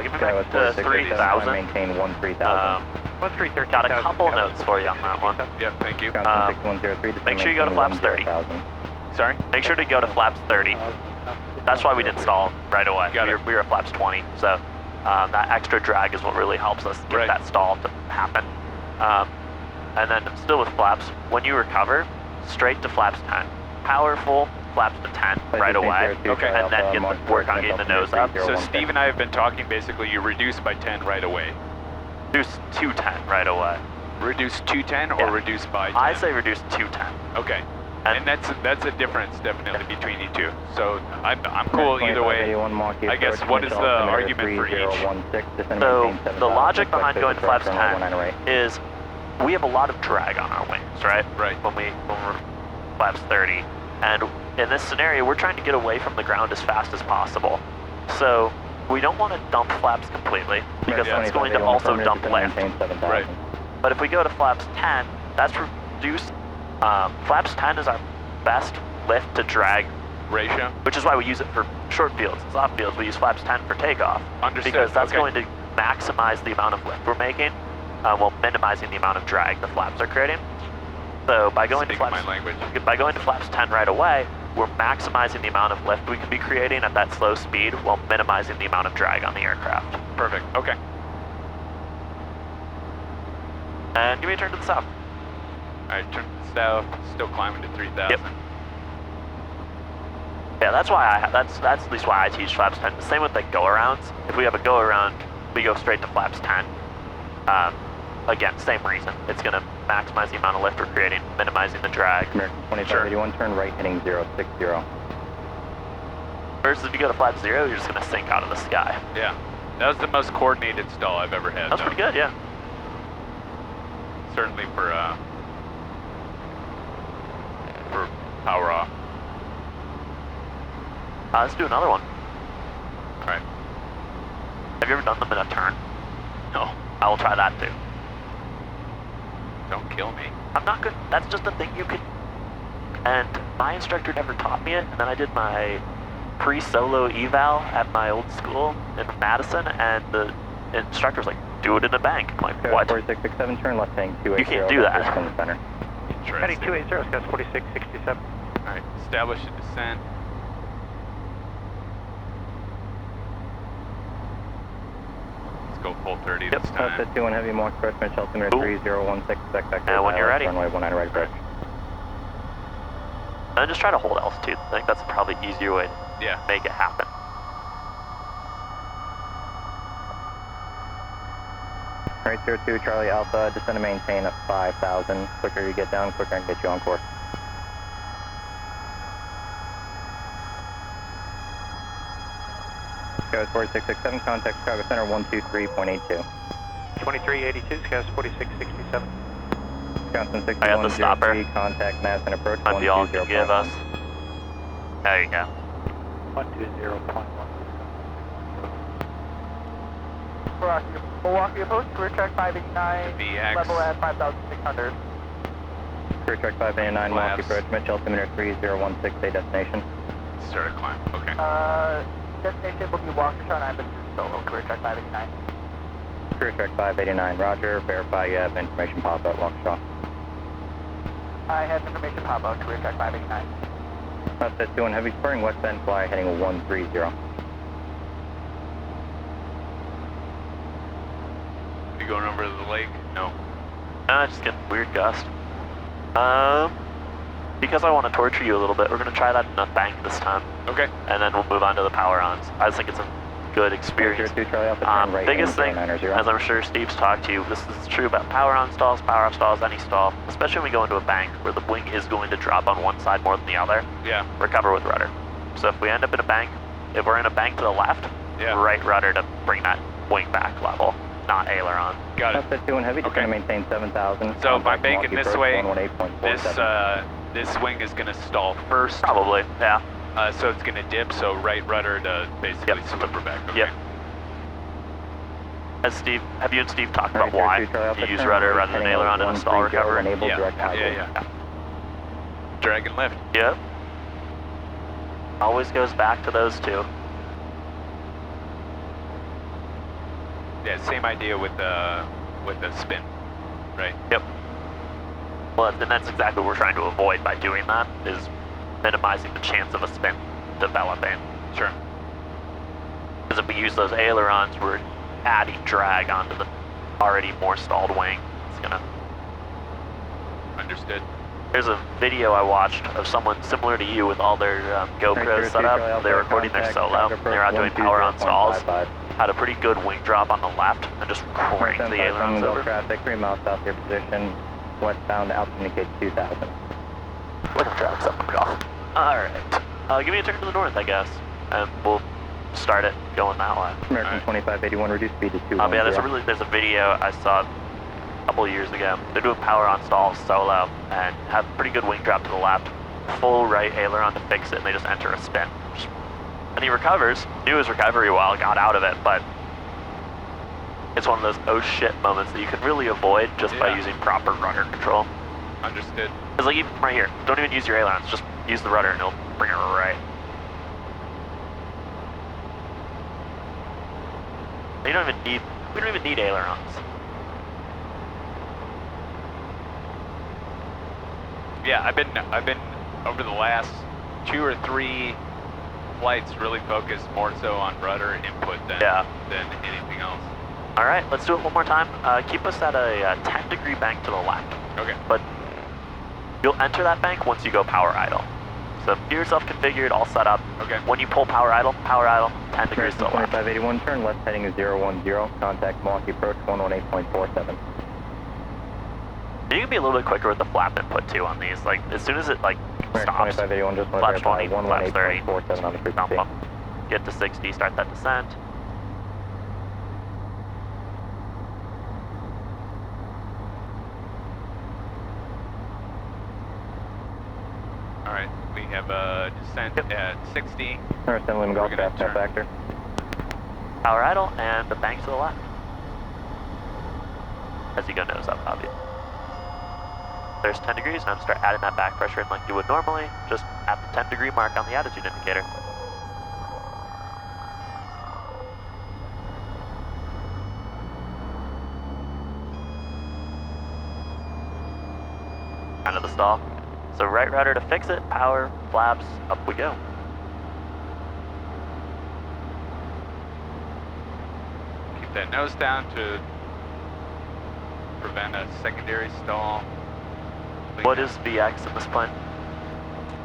Give me Sky was back to 4667, 3,000. maintain 13,000. 1313. Got a couple notes for you on that one. yeah, thank you. Ground 6103, make sure you go to flaps 30. 10,000. Sorry? Make sure to go to flaps 30. That's why we didn't stall right away. Got it. We were at flaps 20, so that extra drag is what really helps us get Right. that stall to happen. And then still with flaps, when you recover, straight to flaps 10. Powerful flaps to 10 right away, Okay. and then get the work on getting the nose up. So Steve and I have been talking, basically you reduce by 10 right away. Reduce to 10 right away. Reduce to 10 or Yeah. reduce by 10? I say reduce to 10. Okay. And- And that's a difference definitely between you two. So I'm cool either way. I guess what is the argument for each? So the logic behind going to flaps 10 is we have a lot of drag on our wings, right? Right. When we're flaps 30. And in this scenario, we're trying to get away from the ground as fast as possible. So we don't want to dump flaps completely because that's going to also dump lift. Right. But if we go to flaps 10, that's reduced. Flaps 10 is our best lift to drag Ratio? which is why we use it for short fields and soft fields. We use flaps 10 for takeoff. Understood. Because that's Okay. going to maximize the amount of lift we're making while minimizing the amount of drag the flaps are creating. So by going Speak to my flaps, language. by going to flaps 10 right away, we're maximizing the amount of lift we can be creating at that slow speed while minimizing the amount of drag on the aircraft. Perfect. Okay. And give me a turn to the south. All right, turn south. Still climbing to 3,000. Yep. Yeah, that's why that's at least why I teach flaps 10. The same with like go-arounds. If we have a go-around, we go straight to flaps 10. Again, same reason. It's going to maximize the amount of lift we're creating, minimizing the drag. American 2581, turn right, heading 060. Versus if you go to flat 0, you're just going to sink out of the sky. Yeah. That was the most coordinated stall I've ever had. That's pretty good, yeah. Certainly for power off. Let's do another one. All right. Have you ever done them in a turn? No, I will try that too. don't kill me. I'm not good. That's just a thing you can. And my instructor never taught me it. And then I did my pre-solo eval at my old school in Madison, and the instructor was like, "Do it in a bank." I'm like, "What?" 4667, turn left, heading 280. You can't do that. From the center. Heading Interesting. 280, sky 4667. All right, establish a descent. Let's go full 30 Yep. this time. South 21 heavy, mark approach, Mitch altimeter Cool. 3016, expect vector. And when you're ready. Runway 19 right approach. And just try to hold altitude. I think that's probably the easier way to Yeah. make it happen. Right, 02, Charlie Alpha, descend and maintain at 5,000. Quicker you get down, quicker I can get you on course. Scouts 4667, contact Chicago Center 123.82. 2382, Scouts 4667. Wisconsin I got the stopper. 6103, contact Madison approach Might be all can give us. 120.1. There you go. 120.1. Milwaukee approach, career track 589, VX. level at 5,600. Career track 589, Milwaukee approach, Mitch altimeter 3016, destination. Start a climb. Okay. Destination will be Waukesha, I'm solo, career track 589. Career track 589, roger, verify you have information pop up, Waukesha. I have information pop out, career track 589. Offset 2 on heavy spring, west bend fly heading 130. You going over to the lake? No. Just getting weird gust. Because I want to torture you a little bit, we're going to try that in a bank this time. Okay. And then we'll move on to the power-ons. I just think it's a good experience. Biggest thing, as I'm sure Steve's talked to you, this is true about power-on stalls, power-off stalls, any stall, especially when we go into a bank where the wing is going to drop on one side more than the other. Yeah. Recover with rudder. So if we end up in a bank, if we're in a bank to the left, Yeah. right rudder to bring that wing back level, not aileron. Got it. Offset 2 on heavy, just Okay. going to maintain 7,000. So if I'm banking Milwaukee this approach, way, 118.47. this wing is going to stall first. Probably, yeah. So it's going to dip, so right rudder to basically Yep. slip her back. Okay. Yep. Have you and Steve talked about why you use rudder rather than aileron in a stall recovery? Yeah. Drag and lift. Yep. Always goes back to those two. Yeah, same idea with the spin, right? Yep. Well, and that's exactly what we're trying to avoid by doing that, is minimizing the chance of a spin developing. Sure. Because if we use those ailerons, we're adding drag onto the already more stalled wing. It's gonna... Understood. There's a video I watched of someone similar to you with all their GoPros set up. They were recording their solo. They were out doing power on stalls. Had a pretty good wing drop on the left and just cranked the ailerons over. Traffic 3 miles south of your position, westbound, altitude indicates 2,000. Look at tracks up and off. Alright. Give me a turn to the north, I guess. And we'll start it going that way. American 2581, reduce speed to 210. Yeah, there's a video I saw a couple of years ago. They're doing power on stalls solo and have pretty good wing drop to the left. Full right aileron to fix it, and they just enter a spin. And he recovers, knew his recovery well, got out of it, but it's one of those oh shit moments that you can really avoid just by using proper rudder control. Understood. It's like even right here, don't even use your ailerons, just use the rudder and it'll bring it right. We don't even need ailerons. Yeah, I've been over the last 2 or 3 flights really focused more so on rudder input than anything else. All right, let's do it one more time. Keep us at a 10-degree bank to the left. Okay. But you'll enter that bank once you go power idle. So get yourself configured, all set up. Okay. When you pull power idle, 10 degrees to the left. 2581, turn left heading is 010, contact Milwaukee approach 118.47. You can be a little bit quicker with the flap input too on these. Like as soon as it like stops, 2581, just flaps 20, flaps 30, 118.47 on the bump frequency. up, get to 60, start that descent. All right, we have a descent at 60. Understand Lima Golf, fast turn. factor. Power idle and the bank to the left. As you go nose up, obviously. There's 10 degrees, now start adding that back pressure in like you would normally, just at the 10-degree mark on the attitude indicator. Kind of the stall. So right rudder to fix it, power, flaps, up we go. Keep that nose down to prevent a secondary stall. What is VX in this plane?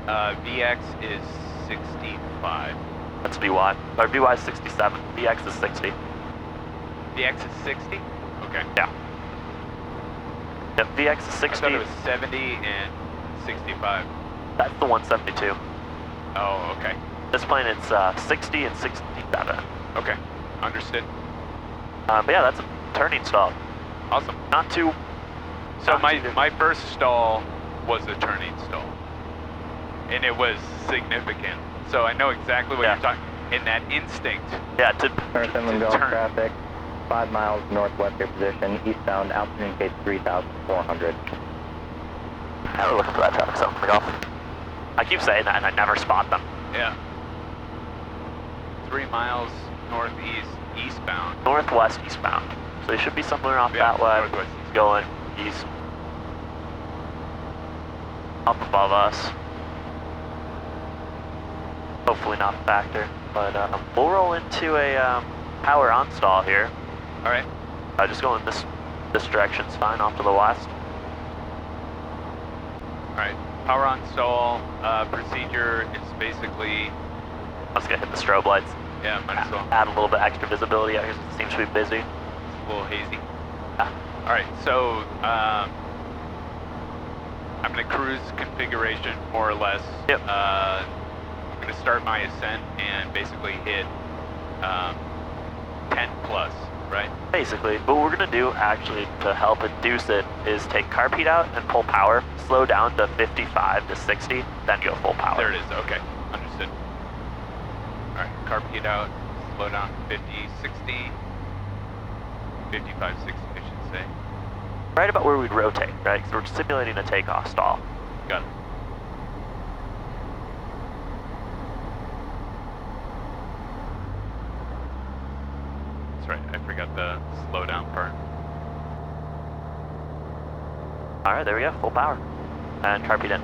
VX is 65. That's VY. Or VY is 67. VX is 60. VX is 60? Okay. Yeah. Yep, VX is I 60. thought it was 70 and 65. That's the 172. Oh, okay. This plane, it's 60 and 67. Okay, understood. But yeah, that's a turning stall. Awesome. Not too... So not too my first stall was a turning stall, and it was significant. So I know exactly what Yeah. you're talking. In that instinct, Yeah, to North Inland Gulf turn. traffic, 5 miles northwest of your position, eastbound, altitude indicates 3,400. we're looking for that traffic zone for the Gulf. I keep saying that and I never spot them. yeah. 3 miles northeast, eastbound. Northwest eastbound. So they should be somewhere off Yeah, that way. northwest. Going east. Up above us. Hopefully not a factor. But we'll roll into a power on stall here. All right. Just going this direction's fine, off to the west. All right. Power on stall. Procedure is basically, I'm just gonna hit the strobe lights. yeah, might as well. Add a little bit extra visibility out here 'cause it seems to be busy. It's a little hazy. Yeah. All right. So I'm gonna cruise configuration more or less. Yep. I'm gonna start my ascent and basically hit 10 plus, right? Basically, but what we're gonna do actually to help induce it is take carb heat out and pull power, slow down to 55 to 60, then go full power. There it is. Okay, understood. All right, carb heat out, slow down 50, 60, 55, 60, I should say. Right about where we'd rotate, right? Because we're simulating a takeoff stall. Got it. That's right, I forgot the slow down part. All right, there we go, full power. And carb heat in.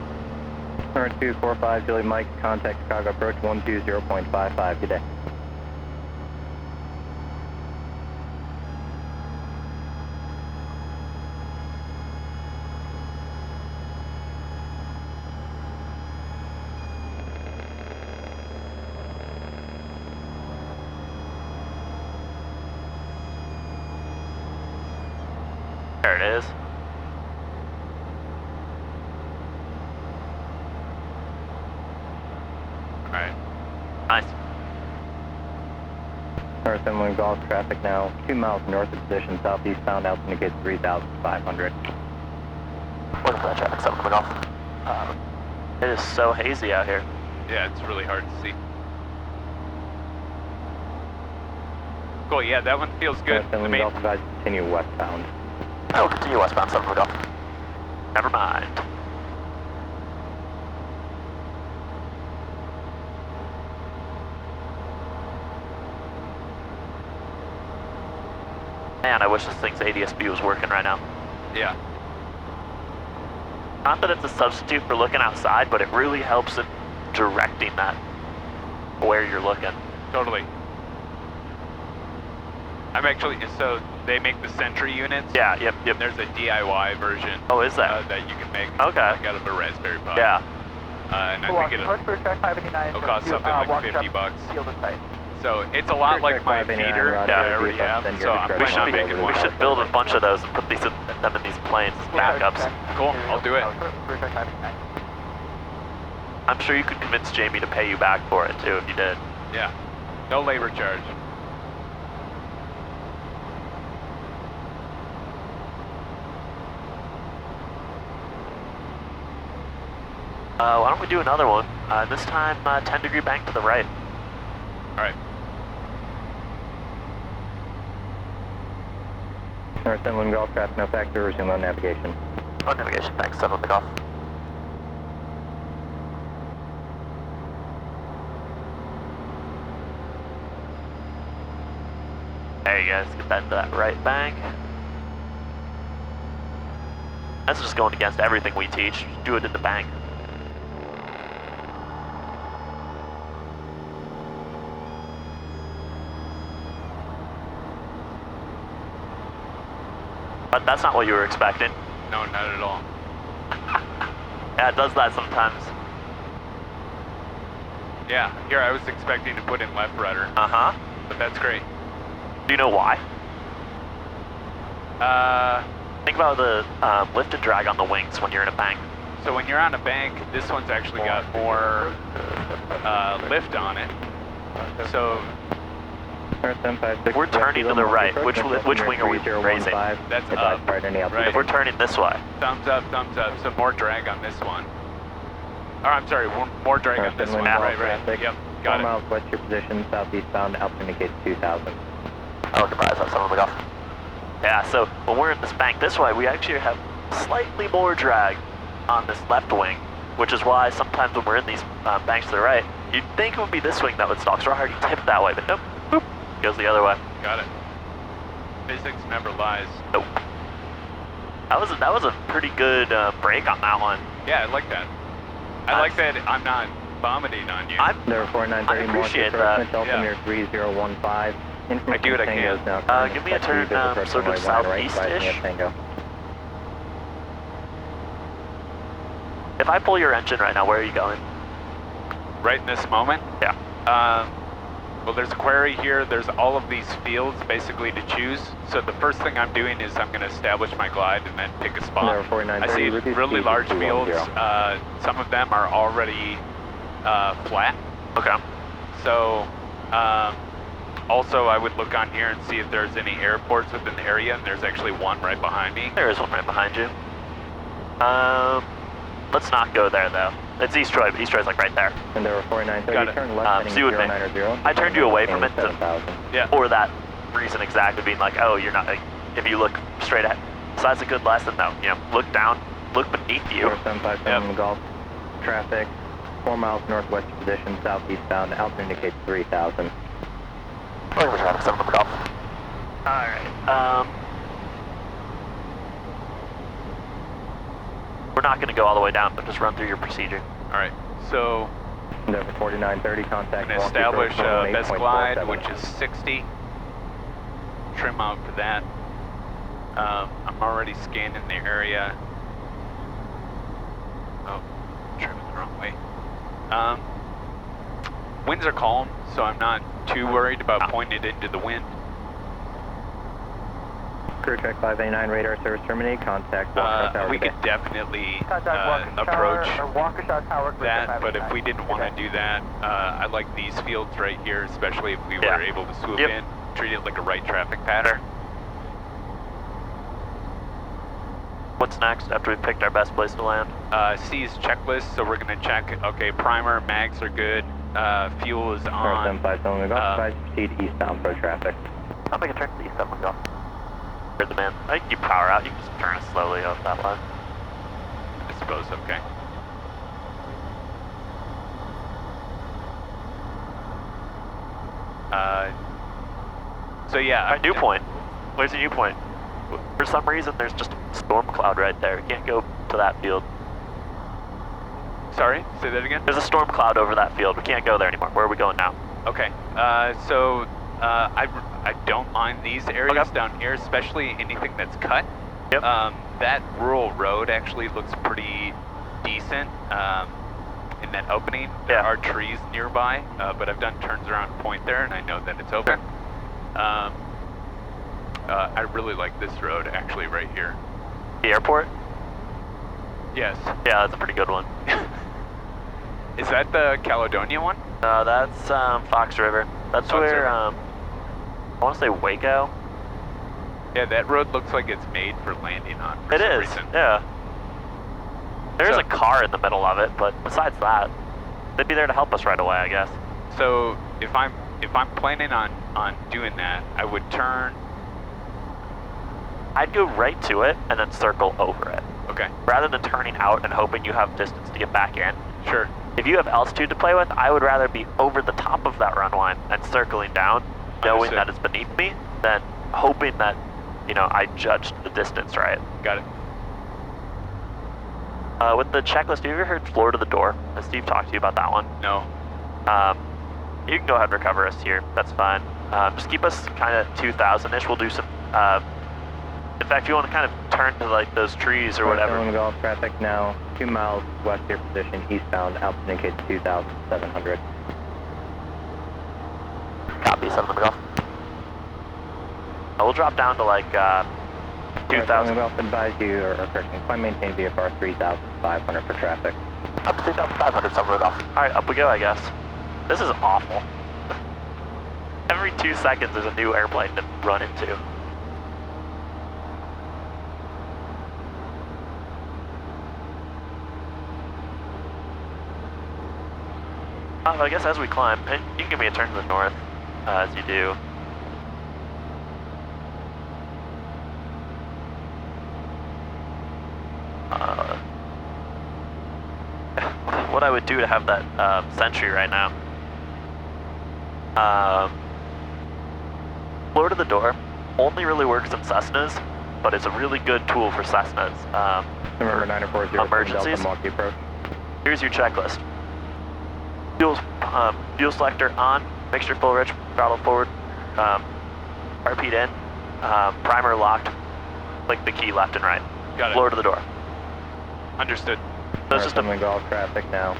Number 245, Julie Mike, contact Chicago approach 120.55, good day. There it is. All right, Nice. North Inland Gulf traffic now, 2 miles north of position, southeastbound, altitude indicates 3,500. Looking for that traffic zone coming off. It is so hazy out here. yeah, it's really hard to see. Cool, yeah, that one feels good. North The Inland main- Gulf advised to continue westbound. I will continue westbound, Southern Gulf. Never mind. Man, I wish this thing's ADS-B was working right now. yeah, Not that it's a substitute for looking outside, but it really helps in directing that where you're looking. totally. I'm actually, so they make the Sentry units. Yeah, yep. There's a DIY version Oh, is that? that you can make. Okay. Like out of a Raspberry Pi. Yeah. And I Walk think approach for track 589. it'll cost something like 50 bucks. Field of sight. So it's a lot like my feeder that I already have. So I'm We planning on making should, we one. should build a bunch of those and put them in these planes as backups. Cool, I'll do it. For track 589. I'm sure you could convince Jamie to pay you back for it too if you did. Yeah. No labor charge. Why don't we do another one? This time 10-degree bank to the right. All right. North Inland Gulf traffic no factor, resume on navigation. On navigation, thanks. 7 on the Gulf. There you go, let's get that into that right bank. That's just going against everything we teach. Just do it in the bank. But that's not what you were expecting. No, not at all. Yeah, it does that sometimes. Yeah, here I was expecting to put in left rudder, Uh-huh. but that's great. Do you know why? Think about the lift and drag on the wings when you're in a bank. So when you're on a bank, this one's actually got more lift on it. So We're turning to the right. Which wing are we raising? that's up. Right. If we're turning this way. Thumbs up, thumbs up. So more drag on this one. Or I'm sorry, more drag on this one. Right. Yep, got 4 it. miles west your position, southeastbound, altitude indicates 2,000. I look surprised on some of the golf. Yeah, so when we're in this bank this way, we actually have slightly more drag on this left wing, which is why sometimes when we're in these banks to the right, you'd think it would be this wing that would stall, because we're already tipped that way, but nope, boop, goes the other way. Got it. Physics never lies. Nope. That was a pretty good break on that one. Yeah, I like that. I like that I'm not vomiting on you. Number 4930, I appreciate that. Altimeter 3015. I do what I can. Give me a turn sort of southeast-ish. If I pull your engine right now, where are you going? Right in this moment? Yeah. Well, there's a query here. There's all of these fields basically to choose. So the first thing I'm doing is I'm going to establish my glide and then pick a spot. I see really large fields. Some of them are already flat. Okay. So also I would look on here and see if there's any airports within the area, and there's actually one right behind me. There is one right behind you. Let's not go there though. It's East Troy, but East Troy's like right there. And there were 4930, turn left heading see what 090. I turned you away from it Yeah. for that reason exactly, being like, oh, you're not, like, if you look straight ahead. Besides a good lesson though, you know, look down, look beneath you. 4757 Golf, traffic, 4 miles northwest position, southeastbound, altitude indicates 3000. Traffic, 7 from the Golf. Alright, we're not going to go all the way down, but just run through your procedure. All right, so Number 4930, contact. I'm going to establish best glide, which is 60. Trim out for that. I'm already scanning the area. Oh, trimming the wrong way. Winds are calm, so I'm not too worried about pointing it into the wind. Crew track 589, radar service terminated, contact Waukesha Tower. We could definitely Contact approach Waukesha Tower, that, but if we didn't want to do that, I like these fields right here, especially if we were able to swoop in, treat it like a right traffic pattern. What's next after we've picked our best place to land? C is checklist, so we're going to check, okay, primer, mags are good, fuel is on. 757 Golf, proceed eastbound pro traffic. I'll make a turn to the east, one go. Heard the man. I think you power out, you can just turn it slowly off that line. I suppose, okay. So yeah. Alright, new point. Where's the new point? For some reason, there's just a storm cloud right there. You can't go to that field. Sorry, say that again? There's a storm cloud over that field. We can't go there anymore. Where are we going now? Okay, so I don't mind these areas down here, especially anything that's cut. Yep. That rural road actually looks pretty decent in that opening. There are trees nearby, but I've done turns around point there, and I know that it's open. I really like this road actually right here. The airport? Yes. Yeah, that's a pretty good one. Is that the Caledonia one? That's Fox River. That's Fox where, River. I want to say Waco. Yeah, that road looks like it's made for landing on for It some is, reason. yeah. There's So- a car in the middle of it, but besides that, they'd be there to help us right away, I guess. So if I'm planning on doing that, I would turn. I'd go right to it and then circle over it. Okay. Rather than turning out and hoping you have distance to get back in. Sure. If you have altitude to play with, I would rather be over the top of that runway and circling down, knowing Understood. that it's beneath me, than hoping that, you know, I judged the distance right. Got it. With the checklist, have you ever heard floor to the door? Has Steve talked to you about that one? No. You can go ahead and recover us here. That's fine. Just keep us kind of 2,000-ish. We'll do some. In fact, if you want to kind of turn to like those trees or whatever. Golf traffic now 2 miles west of your position, eastbound, altitude indicates 2,700. Copy, 7 on the Golf. We'll drop down to like 2,000. We also advise you, or correction, climb maintain VFR 3,500 for traffic. Up to 3,500, summer off. Alright, up we go, I guess. This is awful. Every 2 seconds there's a new airplane to run into. I guess as we climb, and you can give me a turn to the north as you do. What I would do to have that sentry right now. Floor to the door only really works in Cessnas, but it's a really good tool for Cessnas. Remember 940 emergencies. Delta approach. Here's your checklist. Fuel selector on, mixture full rich, throttle forward, RP'd in, primer locked, click the key left and right. Got it. Floor to the door. Understood. So it's just a Golf traffic now.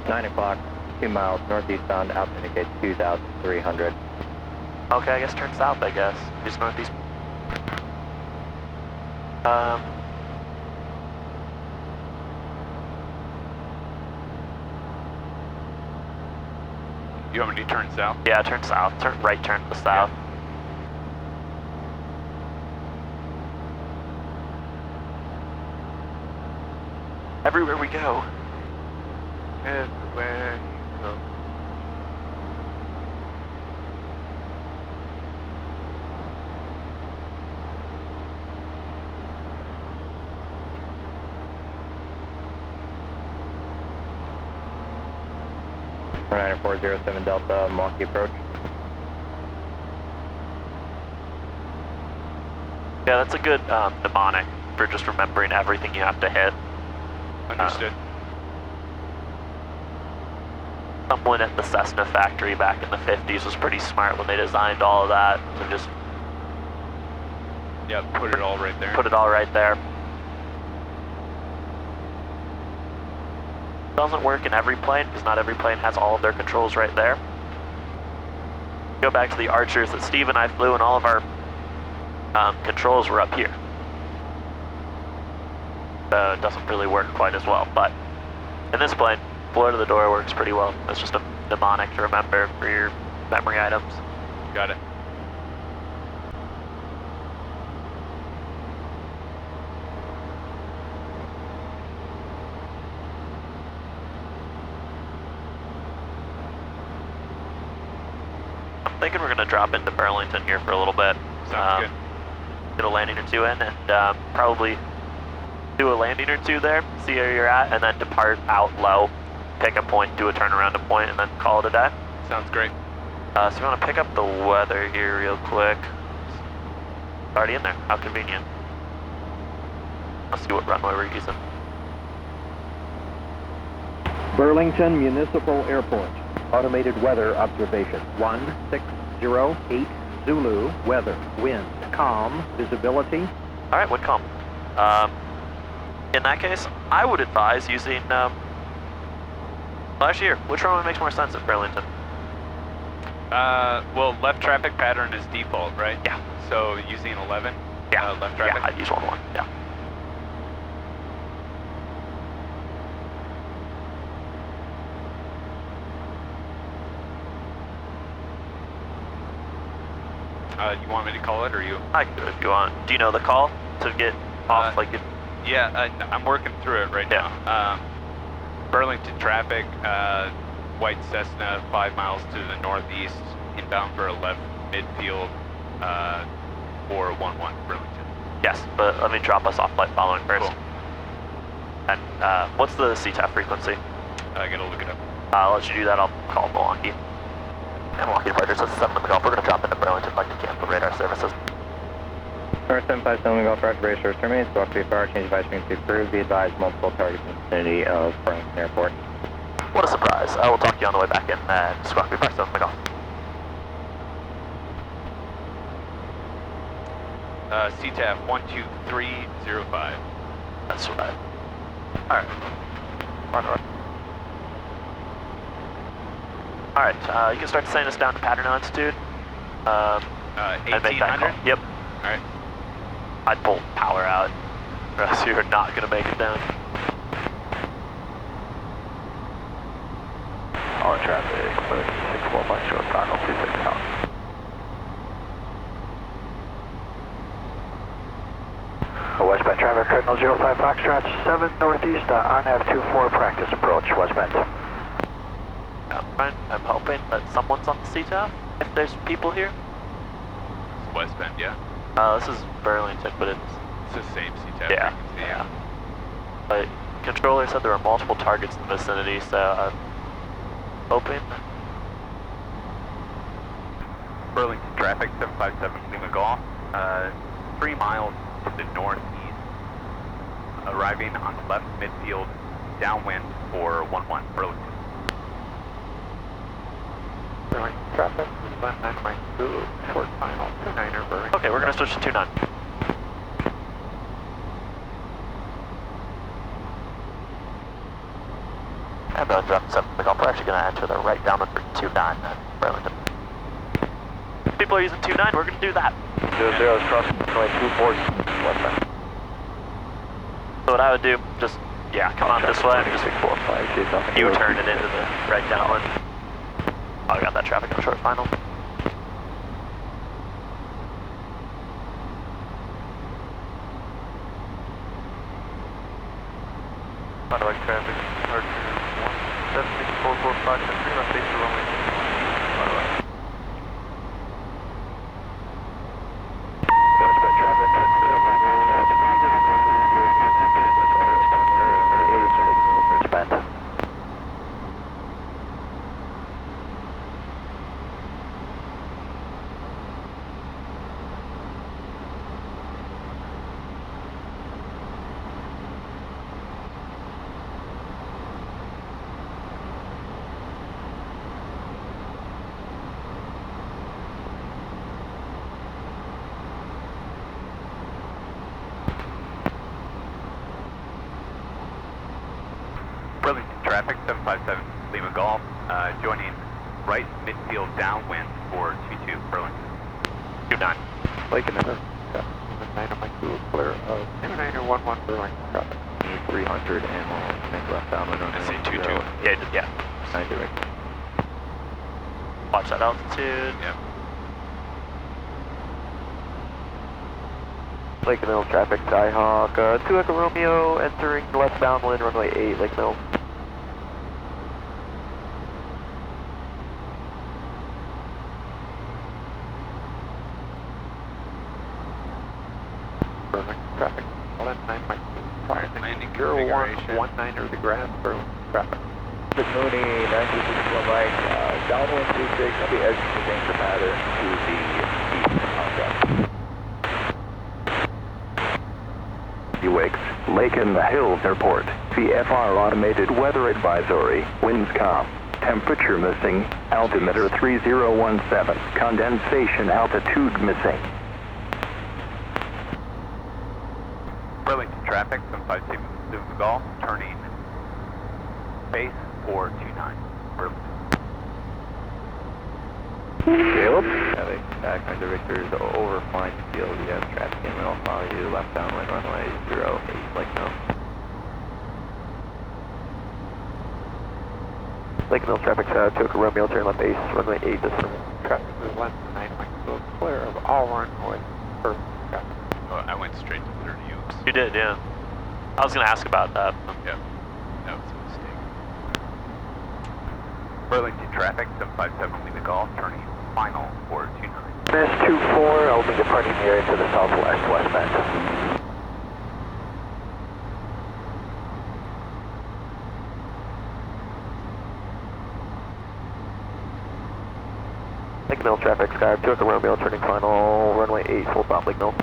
9 o'clock, 2 miles northeast bound, out indicate 2,300. okay, I guess turn south, I guess. Just northeast. You want me to turn south? Yeah, turn south. Turn right, turn to the south. Everywhere we go. Everywhere you go. Runner 407 Delta, Milwaukee approach. Yeah, that's a good mnemonic for just remembering everything you have to hit. Understood. Someone at the Cessna factory back in the 50s was pretty smart when they designed all of that to just Yeah, put it all right there. put it all right there. Doesn't work in every plane because not every plane has all of their controls right there. Go back to the Archers that Steve and I flew, and all of our controls were up here. It doesn't really work quite as well, but in this plane, floor to the door works pretty well. It's just a mnemonic to remember for your memory items. Got it. I'm thinking we're going to drop into Burlington here for a little bit. Sounds good. Get a landing or two in, and probably do a landing or two there, see where you're at, and then depart out low, pick a point, do a turnaround to point, and then call it a day. Sounds great. So we want to pick up the weather here real quick. Already in there, how convenient. Let's see what runway we're using. Burlington Municipal Airport. Automated weather observation. 1608 Zulu. Weather. Wind. Calm. Visibility. All right, wind calm. In that case, I would advise using, last year, which runway makes more sense at Burlington? Well, left traffic pattern is default, right? Yeah. So using 11? Yeah. Left traffic? Yeah, I'd use 1-1, yeah. You want me to call it, or you? I can do it if you want. Do you know the call to get off, like, Yeah, I'm working through it right now. Burlington traffic, white Cessna, 5 miles to the northeast, inbound for a left midfield, 411 Burlington. Yes, but let me drop us off flight following first. Cool. And what's the CTAF frequency? I gotta look it up. I'll let you do that. I'll call Milwaukee. And Milwaukee departure says 7 on the Gulf. We're going to drop into Burlington like to cancel radar services. North 757 Golf Roger, radar terminates. Squawk VFR, change advice frequency approved. Be advised, multiple targets in the vicinity of Burlington Airport. What a surprise. I will talk to you on the way back in Squawk VFR 7 on the Gulf. CTAF 12305. That's right. Alright. On north. Alright, you can start sending us down to pattern altitude. And make that 1800? call. Yep. Alright. I'd pull power out, or else you're not gonna make it down. All traffic, clear 64 by short final 26 out. Westbound traffic, Cardinal 05 Foxtrot 7 northeast, RNAV 24 practice approach, westbound. I'm hoping that someone's on the CTAF, if there's people here. It's westbound, yeah. This is Burlington, but it's It's the same CTAP Yeah. frequency. Yeah. But controller said there were multiple targets in the vicinity, so I'm hoping. Burlington traffic, 757 Lima Golf, 3 miles to the northeast, arriving on left midfield, downwind for 11 Burlington. Burlington traffic, 19 Mike 2, short final 29er Burlington. Okay, we're gonna switch to 29. And drop 7 Mike Golf, we're actually going to enter the right downwind for 29 Burlington. If people are using 29, we're gonna do that. 00 is crossing 24 westbound. So what I would do, just, yeah, come out this way and just U-turn it into the right downwind. Oh, I got that traffic on short final. Direct traffic, hard 17644 and 3 left base runway. Burlington traffic, 757 Lima Golf, joining right midfield downwind for 22 Burlington. 29. Lake and River, 9 Mike 2, clear of 29er 11 Burlington traffic. 300 and we'll make left downwind on I say 22. Yeah. 90 right. Watch that altitude. Yeah. Lake and Mill traffic, Skyhawk, 2 Echo Romeo, entering left downwind, runway 8, Lake Mill. Perfect traffic, 9 Mike 2, prior Landing 0119er the grass, Burlington traffic. The Mooney 96 kilobyte, downwind 26 on the edge of the danger pattern to the east contact. UX, Lake in the Hills Airport, VFR automated weather advisory, winds calm, temperature missing, altimeter 3017, condensation altitude missing. Burlington traffic, 757 Lima Golf, turning base for 29 Burlington. Caleb? Traffic, back under Victor's over flying field. We have traffic in, we'll follow you left downwind runway 08, Lake Mill. Lake Mill traffic, 2 Echo Romeo, turn left base, runway 8, this traffic is 9 Mike 2, clear of all runway for traffic. Oh, I went straight to 30 oops. You did, yeah. I was gonna ask about that. Yeah. That was a mistake. Burlington traffic, 757 Lima Golf, turning final for 29. S24, I'll be departing the area to the southwest, westbound. Lake Mill traffic, Sky 2 Echo Romeo, turning final, runway 8, full stop, Lake Mill.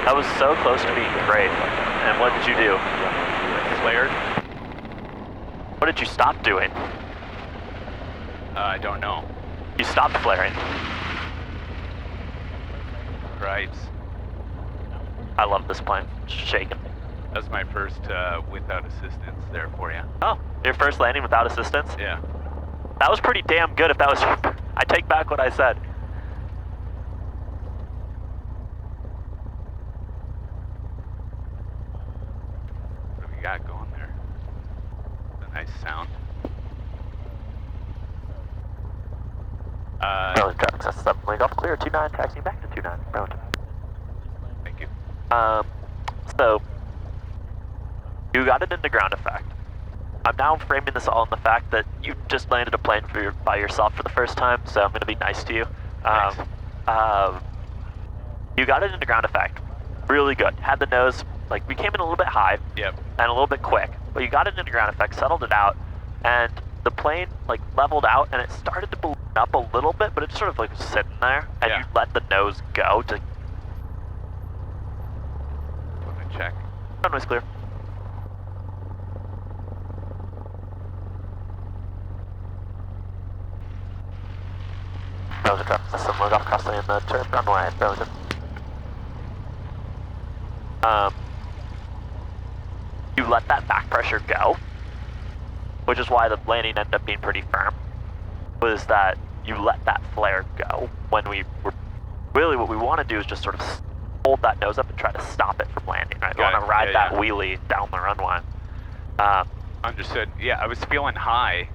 That was so close to being great. And what did you do? Flared? What did you stop doing? I don't know. You stopped flaring. Cripes. I love this plane. Shaking. That's my first without assistance there for you. Oh, your first landing without assistance? Yeah. That was pretty damn good if that was... I take back what I said. What do we got going there? A nice sound. Early traffic, that's 7 link off clear, 29, taxiing back to 29, Burlington. Thank you. So, you got it into ground effect. I'm now framing this all in the fact that you just landed a plane by yourself for the first time, so I'm going to be nice to you. You got it into ground effect. Really good. Had the nose, like, we came in a little bit high. Yep. And a little bit quick. But you got it into ground effect, settled it out, and the plane, like, leveled out, and it started to balloon up a little bit, but it sort of, like, was sitting there, and you let the nose go to... Let me check. Runway's clear. That was a traffic system. We're off crossing in the turn runway. Burlington. You let that back pressure go, which is why the landing ended up being pretty firm, was that you let that flare go when we were... Really what we want to do is just sort of hold that nose up and try to stop it from landing, right? We want to ride that wheelie down the runway. Understood. Yeah, I was feeling high,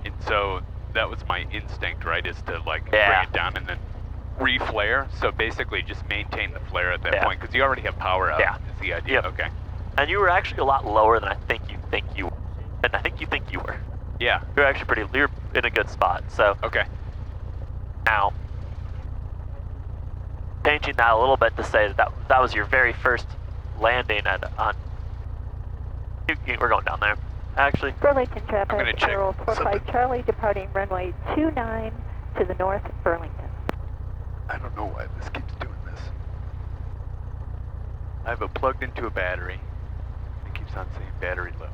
and so that was my instinct, right, is to like bring it down and then re-flare. So basically just maintain the flare at that point, because you already have power up, is the idea. Yep. Okay. And you were actually a lot lower than I think you were. And I think you think you were. Yeah. You're actually you're in a good spot, so. Okay. Now, changing that a little bit to say that was your very first landing on... We're going down there. Actually, Burlington traffic, I'm gonna check 045 Charlie departing runway 29 to the north of Burlington. I don't know why this keeps doing this. I have it plugged into a battery. It keeps on saying battery low.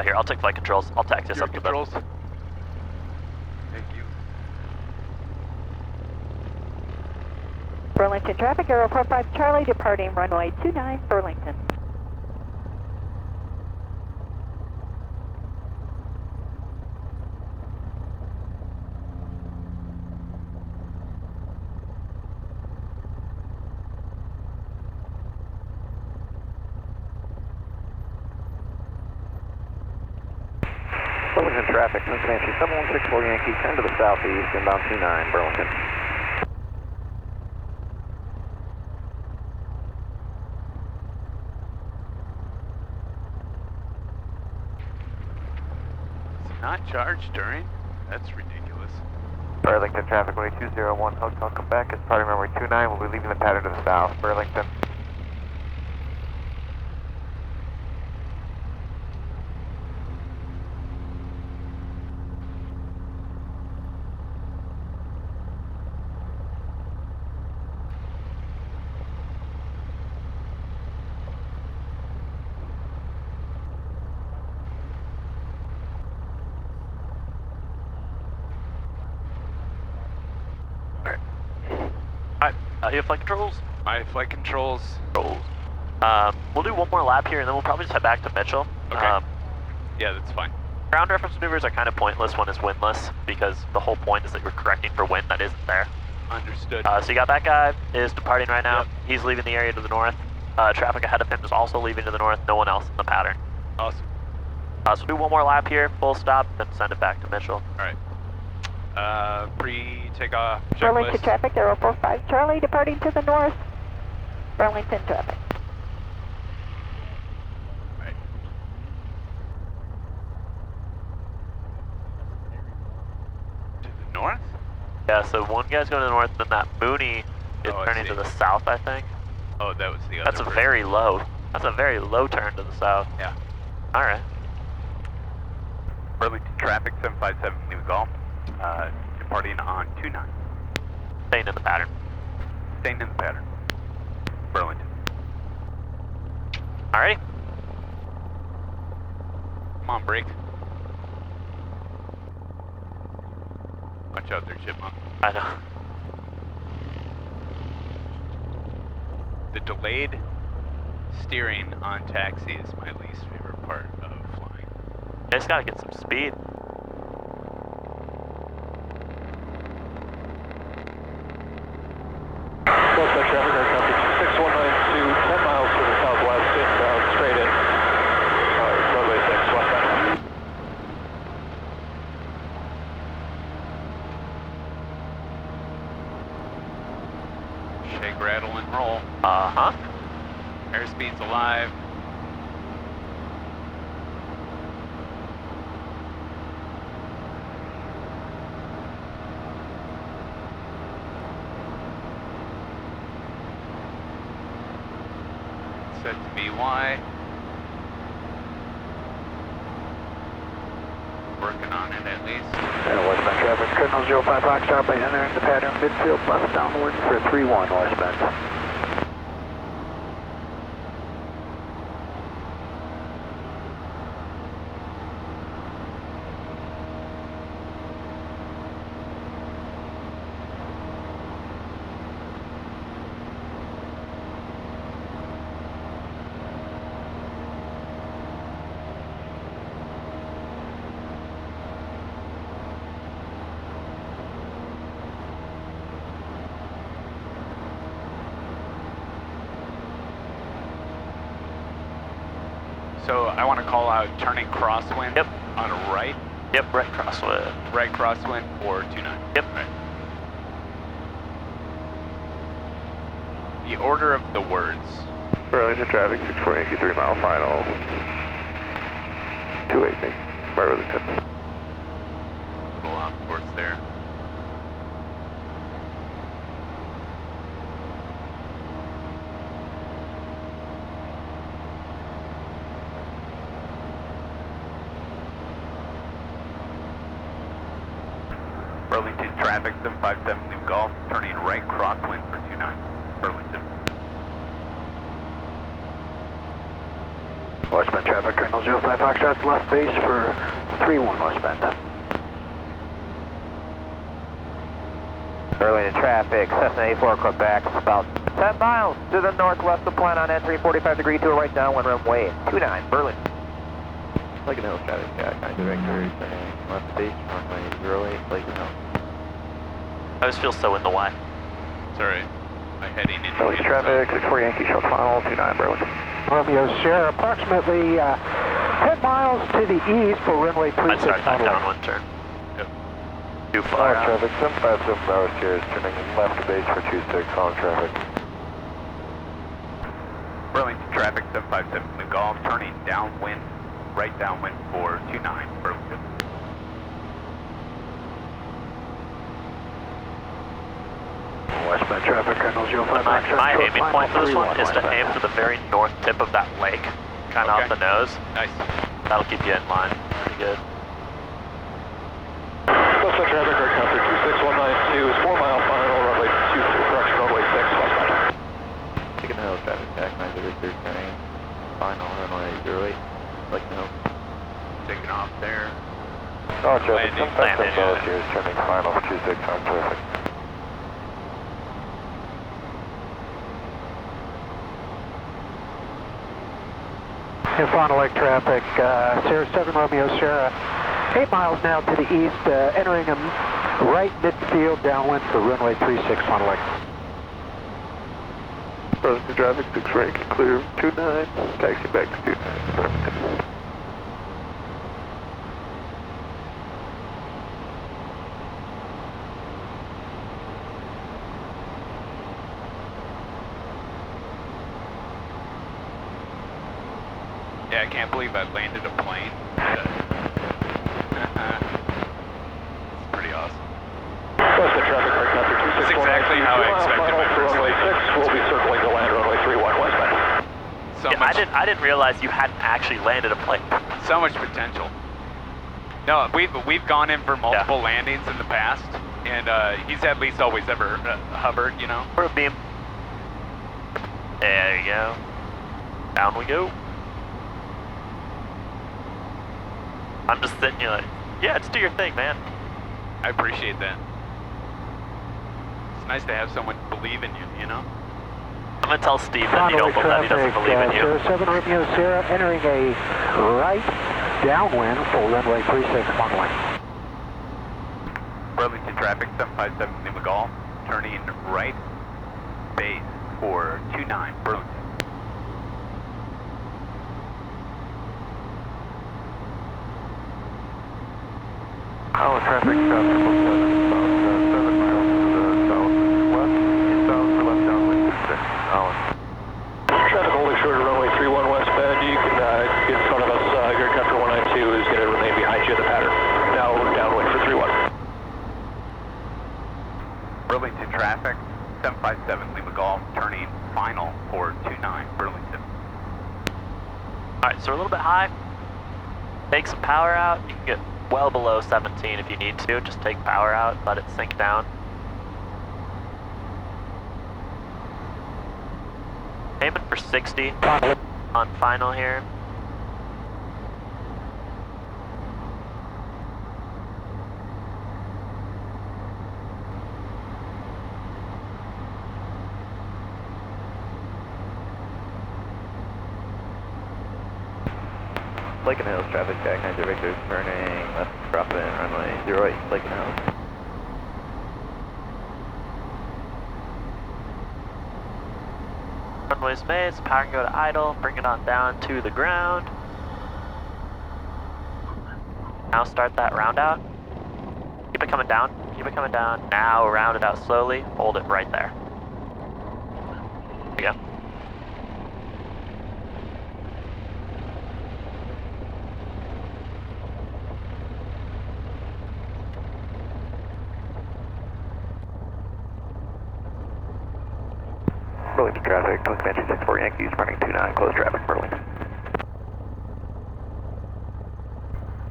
here, I'll take flight controls. I'll taxi us up to controls. Thank you. Burlington traffic, 045 Charlie departing runway 29 Burlington. Burlington traffic, Cincinnati 7164 Yankee, turn to the southeast, inbound 29, Burlington. It's not charged during? That's ridiculous. Burlington traffic, runway 201, Hotel Quebec, it's party runway 29, we'll be leaving the pattern to the south, Burlington. You have flight controls? I have flight controls. We'll do one more lap here, and then we'll probably just head back to Mitchell. Okay. Yeah, that's fine. Ground reference maneuvers are kind of pointless when it's windless, because the whole point is that you're correcting for wind that isn't there. Understood. So you got that guy is departing right now. Yep. He's leaving the area to the north. Traffic ahead of him is also leaving to the north. No one else in the pattern. Awesome. So do one more lap here, full stop, then send it back to Mitchell. All right. Pre-takeoff Burlington checklist. traffic, 045 Charlie departing to the north. Burlington traffic. Right. To the north? Yeah, so one guy's going to the north, then that Mooney is Oh, I turning see. to the south, I think. Oh, that was the other That's a person. very low. That's a very low turn to the south. Yeah. Alright. Burlington traffic 757 New Golf, departing on 29. Staying in the pattern. Staying in the pattern. Burlington. Alrighty. Come on, brake. Watch out there, Chipmunk. I know. The delayed steering on taxi is my least favorite part of flying. I just gotta get some speed. Southwest traffic, aircraft 6192, 10 miles to the southwest, inbound, straight in. Runway 6, westbound. Shake, rattle, and roll. Uh-huh. Airspeed's alive. Set to BY. Working on it at least. And westbound traffic, Cardinal 05 Foxtrot by entering the pattern midfield left downwind for 31 westbound. So I want to call out turning crosswind. Yep. On a right. Yep, right crosswind. Right crosswind for 29. Yep. Right. The order of the words. Burlington traffic, 64 Yankee 3 mile final. 280, Burlington. Little off course there. Burlington traffic 757 New Golf, turning right crosswind for 29. Burlington. Westbound traffic, Cardinal 05 Foxtrot left base for 31 westbound. Burlington traffic, Cessna 84 Quebec, about 10 miles to the northwest of plan on entry, 45 degree to a right downwind runway 29, Burlington. Lincoln Hills traffic, kind of director, turning left base, runway 08, Lincoln Hills. I always feel so in the way. It's alright. My heading in. Burlington traffic, 64 Yankee short final, 29 Burlington. Romeo Sierra, approximately 10 miles to the east for runway 36. I'd start that downwind turn. Yep. Too far out. Traffic 757 Tower Sierra, turning left to base for 26, on traffic. Burlington traffic 757 New Golf, turning downwind, right downwind for 29. Burlington. Westbound traffic, Cardinal 05 Foxtrot. My short aiming final, point for this one 31 is to westbound. aim for the very north tip of that lake, kind of Okay. off the nose. Nice. That'll keep you in line pretty good. Westbound traffic, aircraft 26192 is 4 mile final, runway 22, correction, runway 6 westbound. Lincoln Hills traffic, kind of director, turning final runway 08, Lincoln Hills. Taking off there. Tower traffic, Landing. 757 Tower Sierra, turning final for 26, on traffic. And Fond du Lac traffic, Sierra 7 Romeo Sierra, 8 miles now to the east, entering a right midfield downwind for runway 36 Fond du Lac. Burlington traffic, 6 rank, clear 29, taxi back to 29, Burlington. Yeah, I can't believe I landed a plane. It's pretty awesome. Westbound traffic, aircraft 26192. That's exactly how I expected my first runway landing. 6, we'll be circling to land runway 31 westbound. So much. I didn't realize you hadn't actually landed a plane. So much potential. No, we've gone in for multiple landings in the past, and he's at least always ever hovered, you know. For a beam. There you go. Down we go. I'm just sitting here like, yeah, just do your thing, man. I appreciate that. It's nice to have someone believe in you, you know? I'm gonna tell Steve that he don't believe, he doesn't believe in you. 7 Romeo Sierra entering a right downwind for runway 361 lane. Burlington traffic, 757 Lima Golf, turning right, base for 29 Burlington. Hello, traffic, 7 miles to the southwest, eastbound for left downwind 6, Alan. Traffic holding short of runway 31 westbound. You can get in front of us. Aircraft 192 is going to remain behind you in the pattern. Now downwind for 31. Burlington traffic, 757 Lima Golf, turning final for 29 Burlington. Alright, so we're a little bit high. Take some power out. You can get well below 17 if you need to. Just take power out, let it sink down. Aiming for 60 on final here. Lake and Hills traffic, Jack 90 Victor, turning left, drop in, runway 08, Lake and Hills. Runway's made, so power can go to idle, bring it on down to the ground. Now start that round out. Keep it coming down, keep it coming down. Now round it out slowly, hold it right there. There you go. Burlington traffic, Comanche 64 Yankees, running 29, close traffic, Burlington.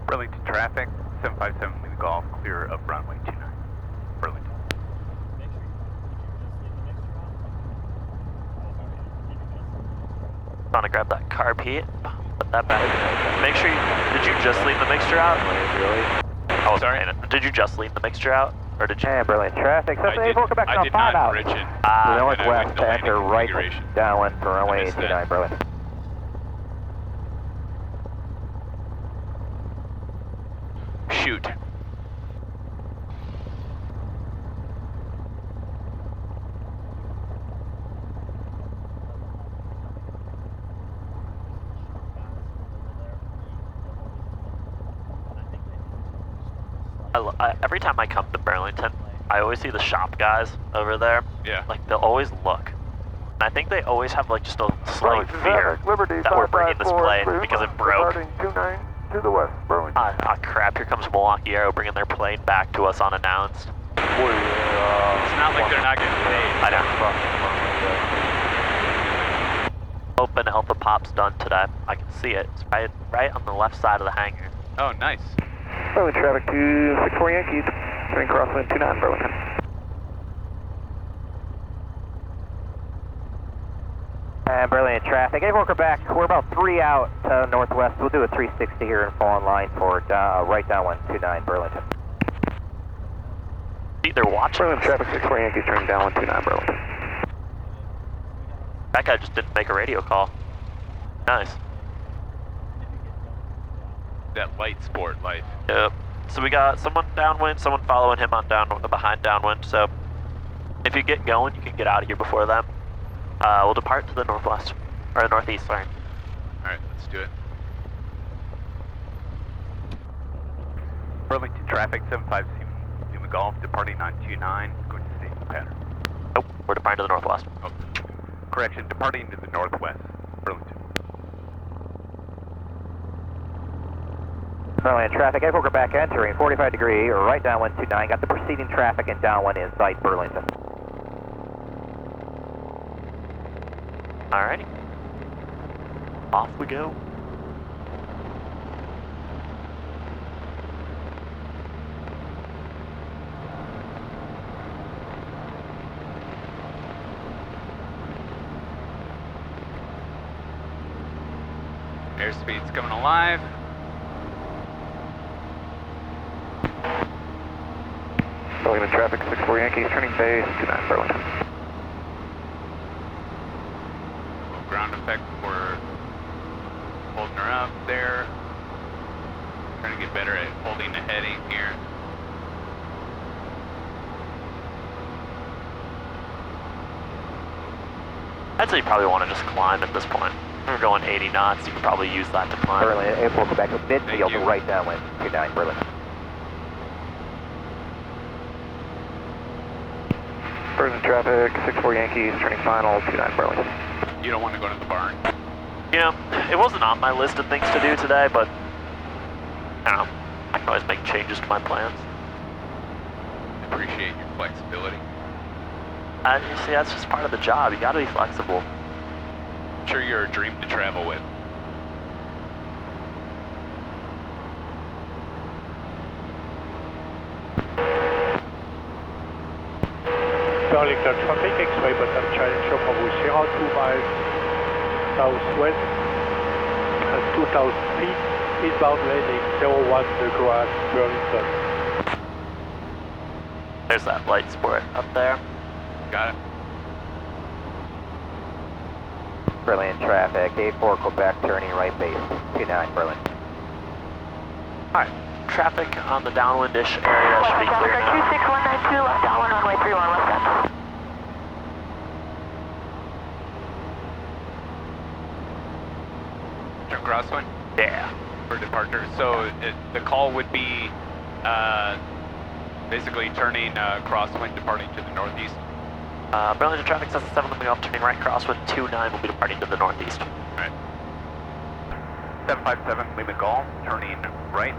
Burlington traffic, 757 Lima Golf, clear of runway 29 Burlington. Want to grab that carb heat, put that back. Make sure you, did you just leave the mixture out? Oh, sorry. Did you just leave the mixture out? Or did you? And Berlin traffic, 784 Quebec, I did 5 not out. enrich it. Northwest to enter right downwind for runway 29 Berlin. Shoot. Every time I come to Burlington, I always see the shop guys over there. Yeah. Like, they'll always look. And I think they always have, like, just a slight fear that we're bringing this plane because it broke. 29 to the west, Burlington. Ah, crap, here comes Milwaukee Aero bringing their plane back to us unannounced. It's not like they're not getting paid. I know. Open Alpha Pop's done today. I can see it. It's right on the left side of the hangar. Oh, nice. Burlington traffic, 264 Yankees, turning crosswind 29 Burlington. And Berlin traffic, 84 Quebec, we're about 3 out to northwest. We'll do a 360 here and fall in line for right downwind 29 Burlington. They're watching. Burlington traffic, 64 Yankees, turning downwind 29 Burlington. That guy just didn't make a radio call. Nice. That light sport life. Yep. So we got someone downwind, someone following him on behind downwind. So if you get going, you can get out of here before them. We'll depart to the northwest, or northeast, sorry. All right, let's do it. Burlington traffic, 757 Lima Golf, departing on 29, going to the same pattern. Nope, we're departing to the northwest. Oh. Correction, departing to the northwest, Burlington. Berlin traffic, 84 Quebec, entering 45 degree, right downwind 29. Got the preceding traffic and downwind in sight, Burlington. Alrighty. Off we go. Airspeed's coming alive. Going into traffic, 64 Yankees, turning base, 29 Burlington. Ground effect, we're holding her up there. Trying to get better at holding the heading here. I'd say you probably want to just climb at this point. We're going 80 knots, you could probably use that to climb. Burlington, airport, go back to midfield, right downwind, 29 Burlington. Burlington traffic, 64 Yankees, turning final, 29 Burlington. You don't want to go to the barn. You know, it wasn't on my list of things to do today, but I don't know. I can always make changes to my plans. Appreciate your flexibility. And you see, that's just part of the job. You gotta be flexible. I'm sure you're a dream to travel with. Burlington traffic, X-ray button Challenger Bravo Sierra, 2 miles southwest and 2,000 feet, eastbound landing 01 the Grass, Burlington. There's that light sport up there. Got it. Burlington traffic, 84 Quebec, turning right base, 29 Burlington. Alright, traffic on the downwindish area should be clear now. 26192, left downwind, runway 31, left end. Turn crosswind? Yeah. For departure. So the call would be basically turning crosswind, departing to the northeast. Burlington traffic says 7, let me go up, turning right crosswind, 29 will be departing to the northeast. Alright. 757 Lima Golf, turning right,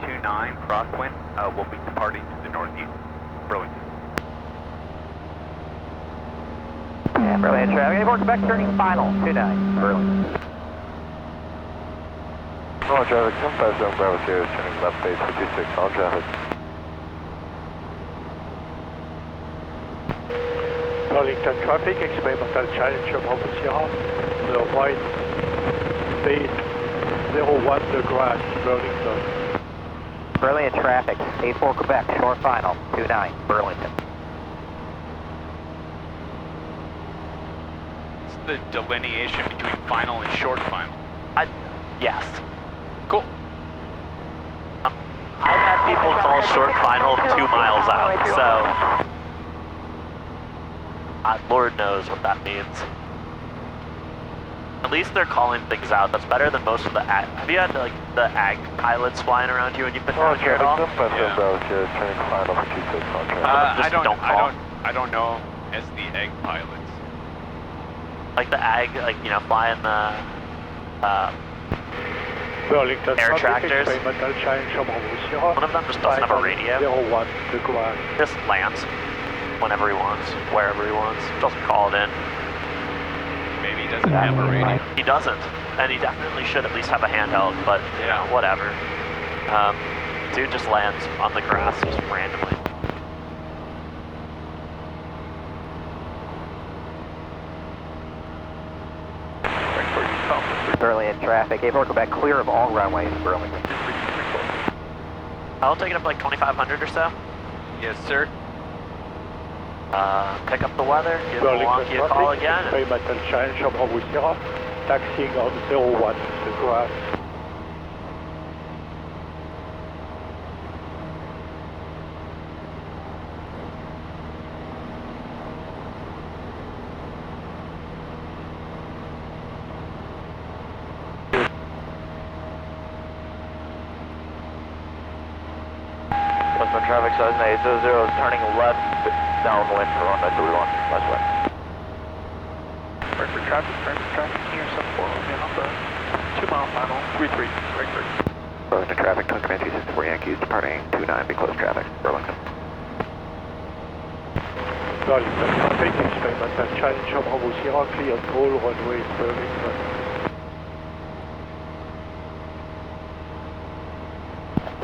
29 crosswind, will be departing to the northeast. Burlington. And Burlington traffic, airport, Quebec, turning final, 29 Burlington. All traffic, 757 Bravo Sierra, turning left base, 56, all traffic. Burlington traffic, X-ray button Challenger Bravo Sierra, the right base 01 the Grass, Burlington. Burlington traffic, 84 Quebec, short final, 29 Burlington. It's the delineation between final and short final. Yes. Cool. I've had people call short final 2 miles out, so Lord knows what that means. At least they're calling things out. That's better than most of the ag. Have you had like the ag pilots flying around you when you've been down here at all? Yeah. Bravo Sierra, turning final, 56, all traffic. I don't know as the egg pilots. Like the ag, like, you know, flying the Burlington air traffic, tractors. X-ray button Challenger Bravo Sierra, One of them just doesn't have a radio. 01 the Grass. Just lands whenever he wants, wherever he wants. Doesn't call it in. Maybe he doesn't have a radio. He doesn't, and he definitely should at least have a handheld, but, you know, whatever. Dude just lands on the grass just randomly. Burlington traffic, airport, Quebec, clear of all runways, Burlington. I'll take it up like 2,500 or so. Yes, sir. Pick up the weather, give Burlington Milwaukee a call traffic, again. X-ray button Challenger Bravo Sierra, taxiing on 01 the Grass. Westbound traffic, size 800 is turning left downwind for runway 31, left wind. Right for traffic here, 74, Alpha, 2 mile final, 33, right. Burlington traffic, Tonka Man 264 Yankees, departing 29, be close traffic, Burlington. Burlington traffic, X-ray button Challenger Bravo Sierra, clear toll runway Burlington.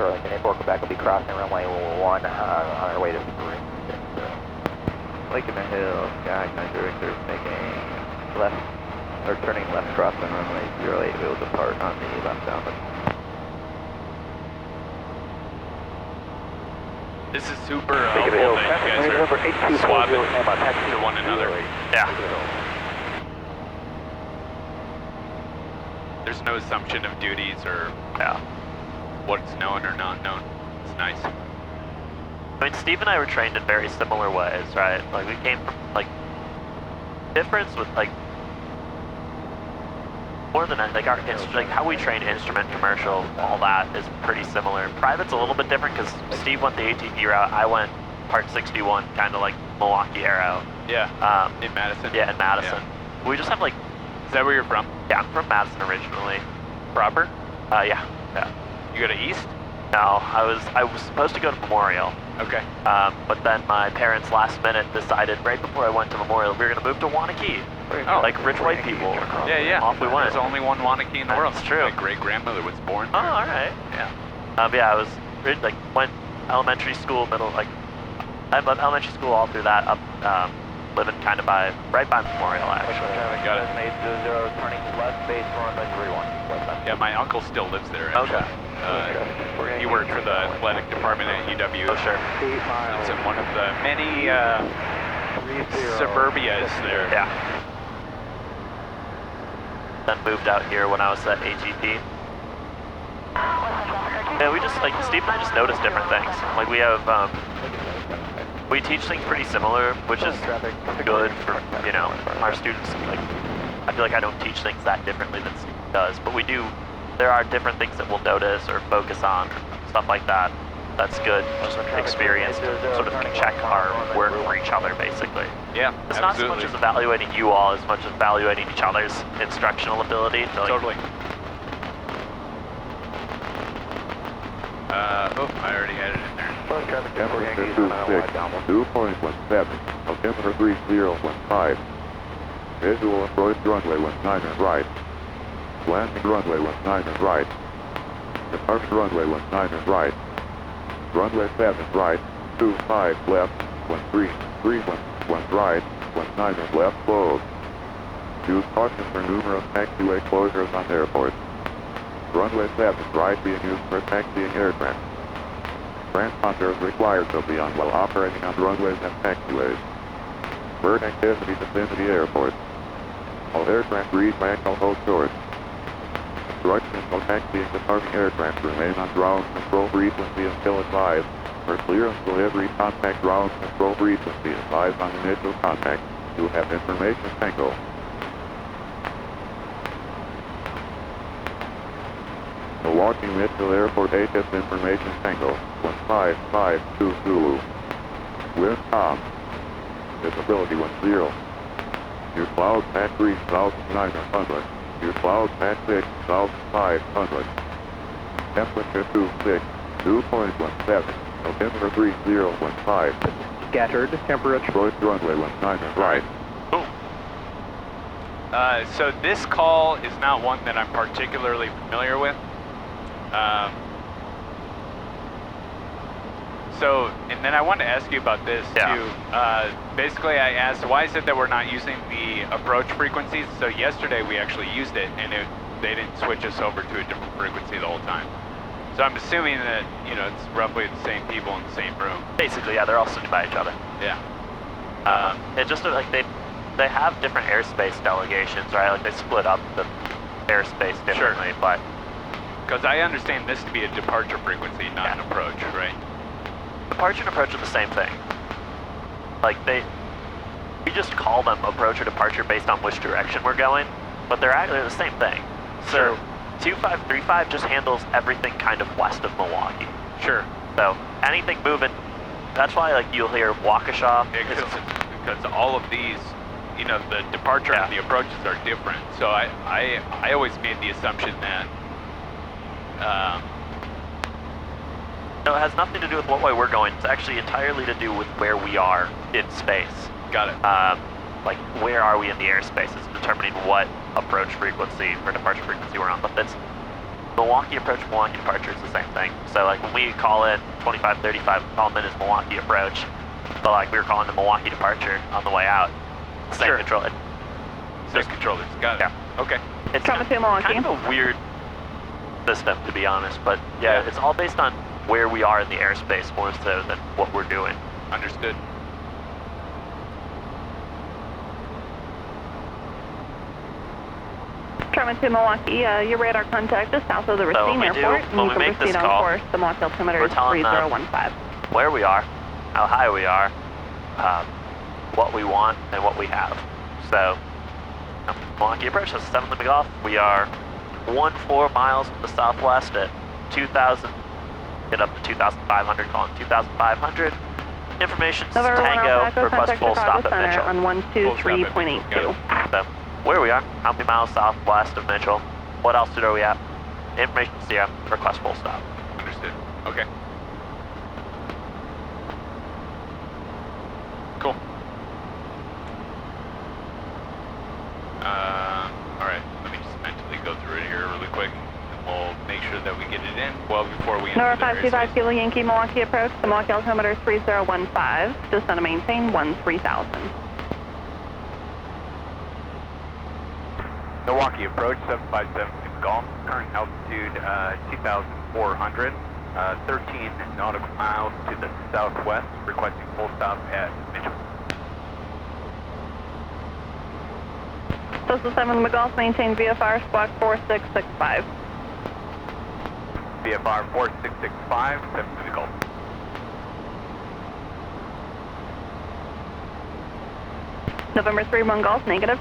Burlington 8-4 Quebec will be crossing runway 1 on our way to 360. Lake in the Hills, Sky Country Victor making left, or turning left crossing runway 08. We will depart on the left downwind. This is super helpful that you guys are swapping to one another. Yeah. There's no assumption of duties or what's known or not known. It's nice. I mean, Steve and I were trained in very similar ways, right? Like, we came from, like, difference with, like, more than, like, our, like, how we train instrument, commercial, all that is pretty similar. Private's a little bit different because Steve went the ATP route, I went Part 61, kind of like Milwaukee Arrow. Yeah, in Madison. Yeah, in Madison. Yeah. We just have, like... Is that where you're from? Yeah, I'm from Madison originally. Proper? Yeah. You go to East? No, I was supposed to go to Memorial. Okay. But then my parents last minute decided right before I went to Memorial we were going to move to Wanakee. Oh, like rich white people. Yeah. Off we went. There's only one Wanakee in the world. That's true. My great grandmother was born Oh, there. all right. Yeah. Yeah, I was like went elementary school, middle, like I went elementary school all through that up, living kind of right by Memorial actually. Got it. 820 turning left base runway 31. Yeah, my uncle still lives there. Okay. He worked for the athletic department at UW. Oh, sure. It's in one of the many suburbias there. Yeah. Then moved out here when I was at ATP. Yeah, we just, like, Steve and I just noticed different things. Like, we have, we teach things pretty similar, which is good for, you know, our students. Like, I feel like I don't teach things that differently than Steve does, but we do. There are different things that we'll notice or focus on, stuff like that. That's good, just experience to sort of check our work for each other, basically. Yeah, it's not so much as evaluating you all as much as evaluating each other's instructional ability. To, like, totally. I already had it in there. Temperature 2.17, altimeter 3015. Visual approach runway 19 and right. Landing runway 19 and right. Departure runway 19 and right. Runway 7 right, 25 left, 13, 31 right, 19 and left closed. Use caution for numerous taxiway closures on airports. Runway 7 right being used for taxiing aircraft. Transponders required to be on while operating on runways and taxiways. Bird activity vicinity airports. All aircraft read back or hold short. Instructions for taxiing departing aircraft remain on ground control frequency until advised. For clearance will every contact ground control frequency advised on initial contact. You have information tango. Milwaukee Mitchell Airport HS information tango 1552 Zulu. Wind calm. Visibility 10. Your cloud path 3 south 900. Your cloud path 6 south 500. Temperature 26, 2.17. Altimeter 3015. Scattered temperature. Approach runway 19 and right. So this call is not one that I'm particularly familiar with. And then I wanted to ask you about this too. Basically, I asked, why is it that we're not using the approach frequencies? So yesterday we actually used it, and they didn't switch us over to a different frequency the whole time. So I'm assuming that, you know, it's roughly the same people in the same room. Basically, yeah, they're all sitting by each other. Yeah. It just like they have different airspace delegations, right? Like they split up the airspace differently, but because I understand this to be a departure frequency, not an approach, right? Departure and approach are the same thing. Like we just call them approach or departure based on which direction we're going, but they're actually the same thing. So 2535 just handles everything kind of west of Milwaukee. Sure. So anything moving, that's why like you'll hear Waukesha. Because all of these, you know, the departure and the approaches are different. So I always made the assumption that no, it has nothing to do with what way we're going. It's actually entirely to do with where we are in space. Got it. Like where are we in the airspace is determining what approach frequency or departure frequency we're on. But that's Milwaukee approach, Milwaukee departure is the same thing. So like when we call in 2535, we call them in as Milwaukee approach, but like we were calling the Milwaukee departure on the way out. Same Sure. controller. Same controllers. Got it. Yeah. Okay. It's Trauma to Milwaukee. kind of a weird system, to be honest, but yeah, it's all based on where we are in the airspace more so than what we're doing. Understood. Trauma to Milwaukee, your radar contact is south of the So Racine when we Airport. when we you can make this proceed on call, course. The Milwaukee altimeter we're is telling them 3015. where we are, how high we are, what we want, and what we have. So, Milwaukee approach, that's 7 Limit Golf. We are 14 miles to the southwest at 2,000, get up to 2,500, calling 2,500. Information November 1 Tango, Alpha, request contact full stop Chicago at Center Mitchell. on 123.82. So, where we are, how many miles southwest of Mitchell, what altitude are we at, information Sierra, request full stop. Understood. Okay. Cool. All right. Let me just mentally go through it here really quick, and we'll make sure that we get it in well before we November enter the 525 Kilo Yankee Milwaukee approach. The Milwaukee altimeter is 3015. Descend to maintain 13,000. Milwaukee approach 757 Golf. Current altitude 2,400. 13 nautical miles to the southwest. Requesting full stop at Mitchell. Postal 7 McGolf, maintain VFR squawk 4665. VFR 4665, 7 to the Gulf. November 31 Golf, negative.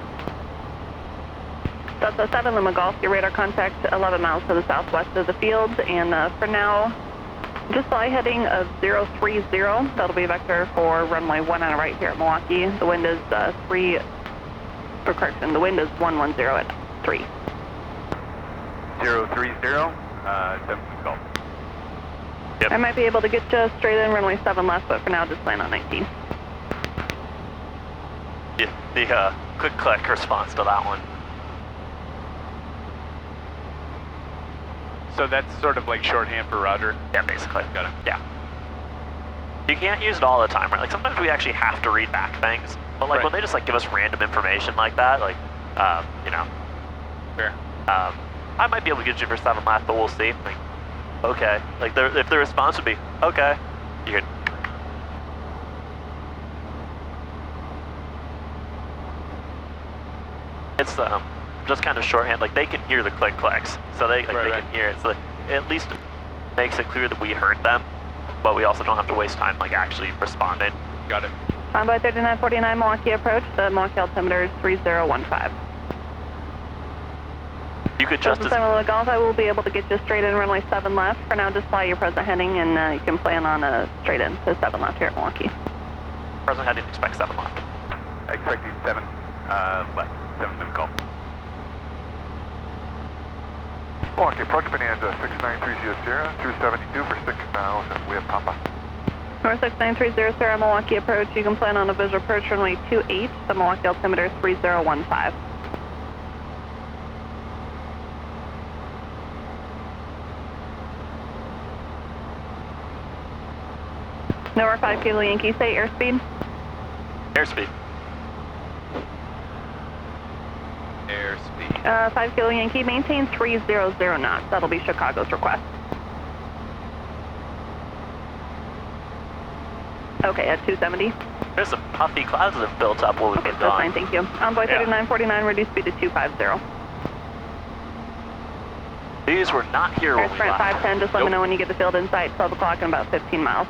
Delta 7 Lima Golf, your radar contact 11 miles to the southwest of the field, and for now, just fly heading of 030. That'll be vector for runway 1 on the right here at Milwaukee. The wind is the wind is 110 at 3. 030, 7 to the Gulf. Yep. I might be able to get you straight in runway 7 left, but for now, just plan on 19. Yeah, the quick click response to that one. So that's sort of like shorthand for Roger? Yeah, basically. Got it. Yeah. You can't use it all the time, right? Like sometimes we actually have to read back things, but like Right. when they just like give us random information like that, like, you know. Fair. I might be able to get you for 7 left, but we'll see. Like, okay. Like if the response would be, okay, you could. It's just kind of shorthand. Like they can hear the click clicks, so they can hear it. So it at least makes it clear that we heard them, but we also don't have to waste time like actually responding. Got it. Convoy 3949 Milwaukee approach. The Milwaukee altimeter is 3015. You could just Delta 7 Golf, I will be able to get you straight in runway 7 left. For now, just fly your present heading, and you can plan on a straight in to 7 left here at Milwaukee. present heading, expect 7 left. Expecting 7 left, 7 to the Gulf. Milwaukee approach Bonanza 6930 Sierra, 272 for 6 miles, and we have Papa. North 6930 Sierra, Milwaukee approach. You can plan on a visual approach runway 28. The Milwaukee altimeter is 3015. Number 5 Kilo Yankee, say airspeed. Airspeed. Airspeed. 5 Kilo Yankee, maintain 300 knots. That'll be Chicago's request. Okay, at 270. There's some puffy clouds that have built up while we've Okay, been that's gone. fine, thank you. Envoy 3949, reduce speed to 250. These were not here when Air we Sprint left. 510, just let me know when you get the field in sight. 12 o'clock in about 15 miles.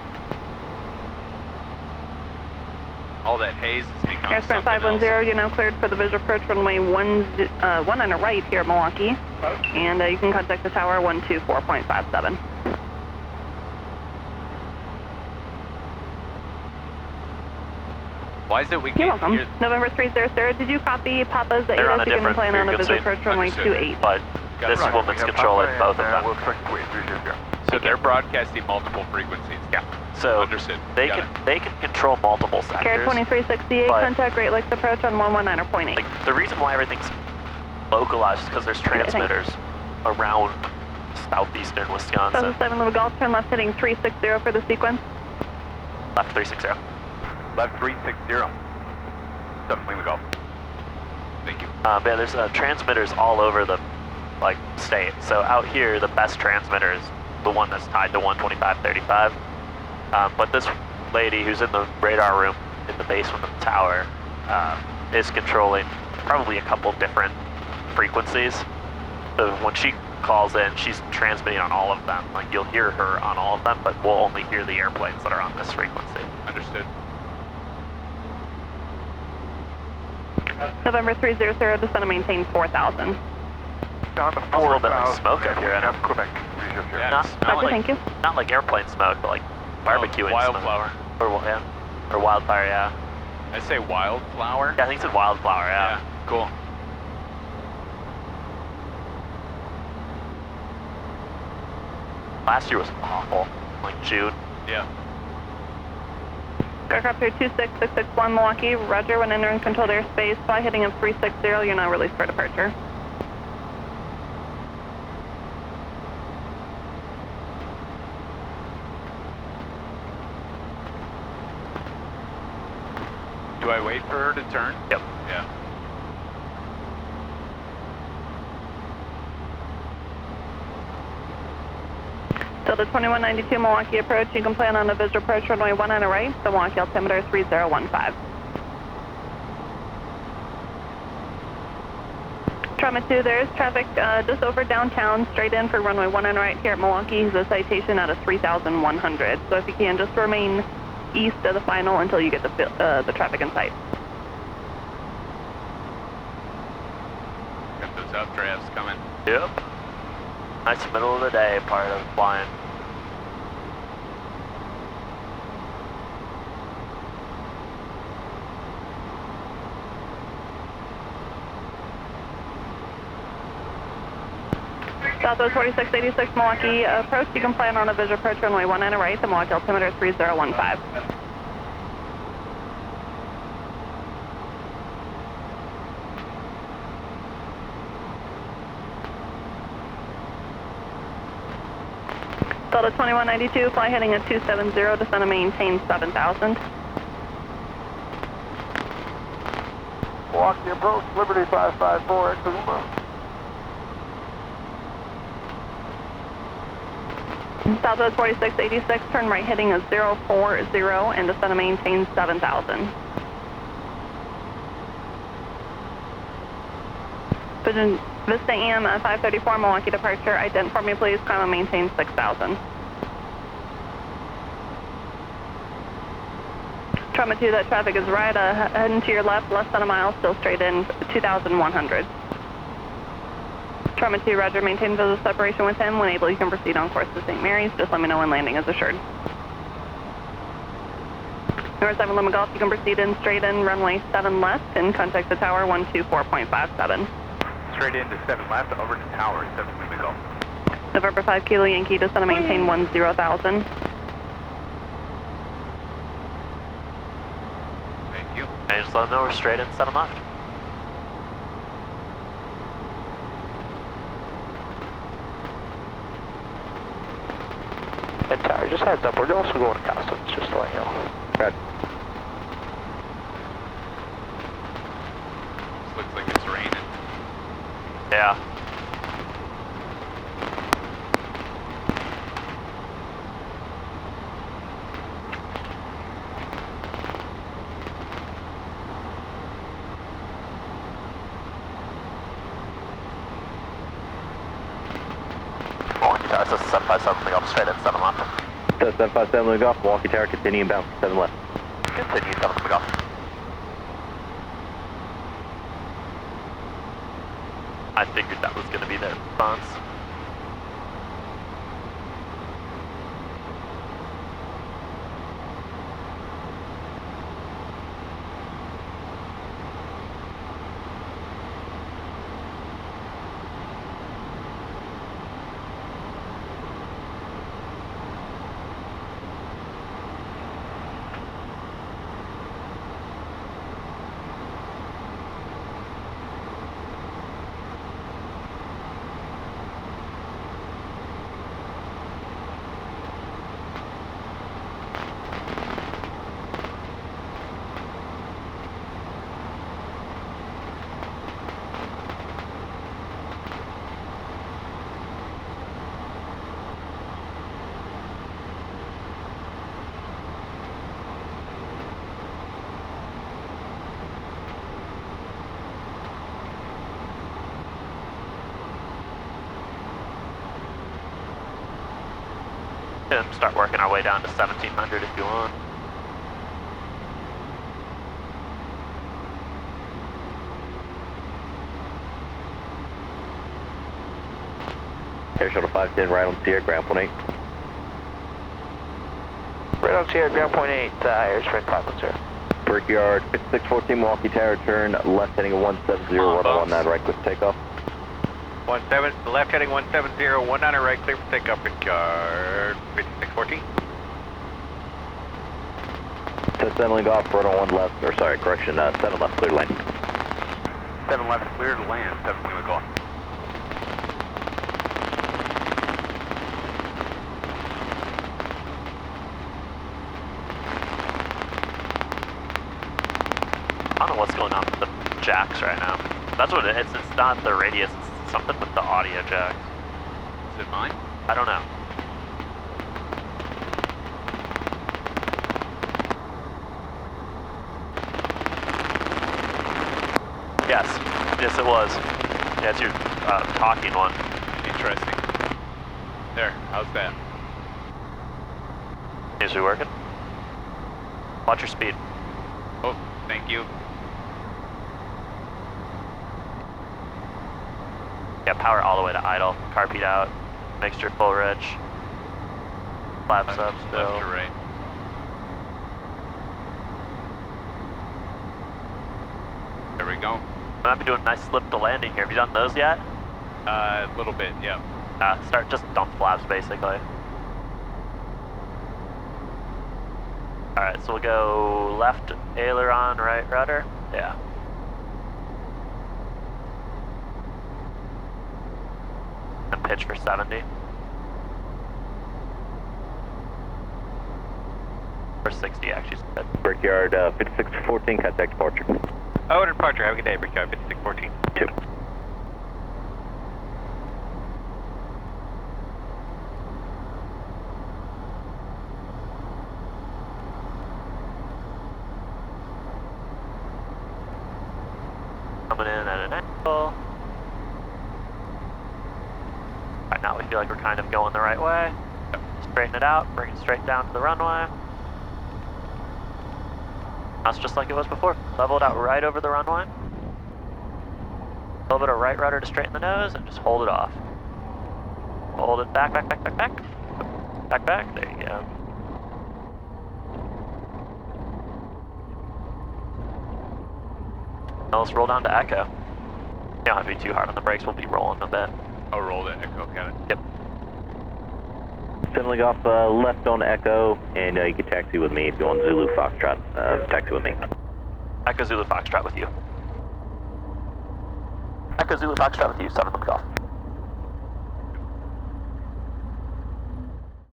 All that haze has become Air Sprint something 510, else. you're now cleared for the visual approach runway 1 on the right here at Milwaukee. And you can contact the tower 124.57. Why is it we You're can't welcome. hear? November 300, did you copy Papa's They're on a AS? You can different plan on a visual frequency. approach runway Understood. 28. But this woman's controlling both of them. We'll expect to wait 300. So they're broadcasting multiple frequencies. Yeah. So Understood. they Got can control multiple sectors. Carrier 2368, but- contact Great Lakes approach on 119.8. Like the reason why everything's localized is because there's transmitters around southeastern South Wisconsin. 7 Lima Golf, turn left heading 360 for the sequence. Left 360. Left 360. 7 Lima Golf. Thank you. Yeah, there's transmitters all over the state. So out here, the best transmitter is the one that's tied to 125.35. But this lady who's in the radar room in the basement of the tower is controlling probably a couple different frequencies. So when she calls in, she's transmitting on all of them. Like, you'll hear her on all of them, but we'll only hear the airplanes that are on this frequency. Understood. November 300, descend and maintain 4,000. Down to A little bit like smoke up here. I know. Quebec. Yeah, Not, smell Roger, like thank you. not like airplane smoke, but like barbecuing wildflower. smoke. Or wildfire, yeah. I say wildflower. Yeah, I think it's wildflower, yeah. Cool. Last year was awful, like June. Yeah. Aircraft here 26661 Milwaukee, roger, when entering controlled airspace, fly heading of 360, you're now released for departure. Do I wait for her to turn? Yep. Yeah. Delta 2192 Milwaukee approach, you can plan on a visual approach runway 1 on the right, the Milwaukee altimeter 3015. Trauma 2, there's traffic just over downtown, straight in for runway 1 on the right here at Milwaukee. The citation out of 3,100. So if you can, just remain east of the final until you get the traffic in sight. Got those updrafts coming. Yep. Nice middle of the day part of flying. Southwest 4686 Milwaukee approach, you can plan on a visual approach runway 1 on the right, the Milwaukee altimeter 3015. Delta 2192, fly heading at 270, descend and maintain 7,000. Milwaukee approach, Liberty 554, exit Lima. Southwest 4686, turn right heading is 040 and descend and maintain 7,000. Vision Vista AM 534 Milwaukee departure, ident for me please, climb and maintain 6,000. Trauma 2, that traffic is right, heading to your left, less than a mile, still straight in, 2,100. Trauma 2, roger, maintain visual separation with him. When able, you can proceed on course to St. Mary's. Just let me know when landing is assured. North 7 Lima Golf, you can proceed in straight in, runway 7 left, and contact the tower 124.57. Straight into 7 left, over to tower, 7 Lima Golf. November 5 Kilo Yankee, descend and maintain 10,000. Thank you. And just let them know we're straight in 7 left. And tower, just heads up, we're also going to customs, just to let you know. Good. This looks like it's raining. Yeah. Milwaukee Tower, this is 757 Lima Golf, straight in 7 left. 757 Lima Golf, Milwaukee Tower, continue inbound, 7 left. Continue 7 Lima Golf. I figured that was going to be their response. can start working our way down to 1700 if you want. Air Shuttle 510, right on Sierra, ground point 8. Right on Sierra, ground point 8, airspace 510. Brickyard, 5614 Milwaukee Tower, turn left heading 170, 119, right, quick takeoff. 17, left heading 170, 19 right, clear for takeoff, Brickyard 5614. So settling off, right on 1 left, or sorry, correction, 7 left, clear lane. 7 left, clear to land, 17 o'clock. I don't know what's going on with the jacks right now. That's what it is. It's not the radius. It's something with the audio jacks. Is it mine? I don't know. Yes. Yes, it was. Yeah, it's your talking one. Interesting. There, how's that? Is it working? Watch your speed. Oh, thank you. Yeah, power all the way to idle. Carpet out. Mixture full reg. Flap subs Left fill. to right. There we go. I might be doing a nice slip to landing here. Have you done those yet? A little bit, yeah. Start just dump flaps basically. Alright, so we'll go left aileron, right rudder. Yeah. And pitch for 70. Or 60 actually. Brickyard, 5614, contact departure. Oh, departure, have a good day, Brickyard 5614. 2. Coming in at an angle. Right now we feel like we're kind of going the right way. Straighten it out, bring it straight down to the runway. That's just like it was before. Level it out right over the runway. A little bit of right rudder to straighten the nose and just hold it off. Hold it back, back, back, back, back. Back, back, there you go. Now let's roll down to Echo. You don't have to be too hard on the brakes, we'll be rolling a bit. I'll roll the echo, got it. Yep. Settling off left on Echo, and you can taxi with me if you want Zulu Foxtrot. Taxi with me. Echo Zulu Foxtrot with you. Echo Zulu Foxtrot with you, 7 Golf.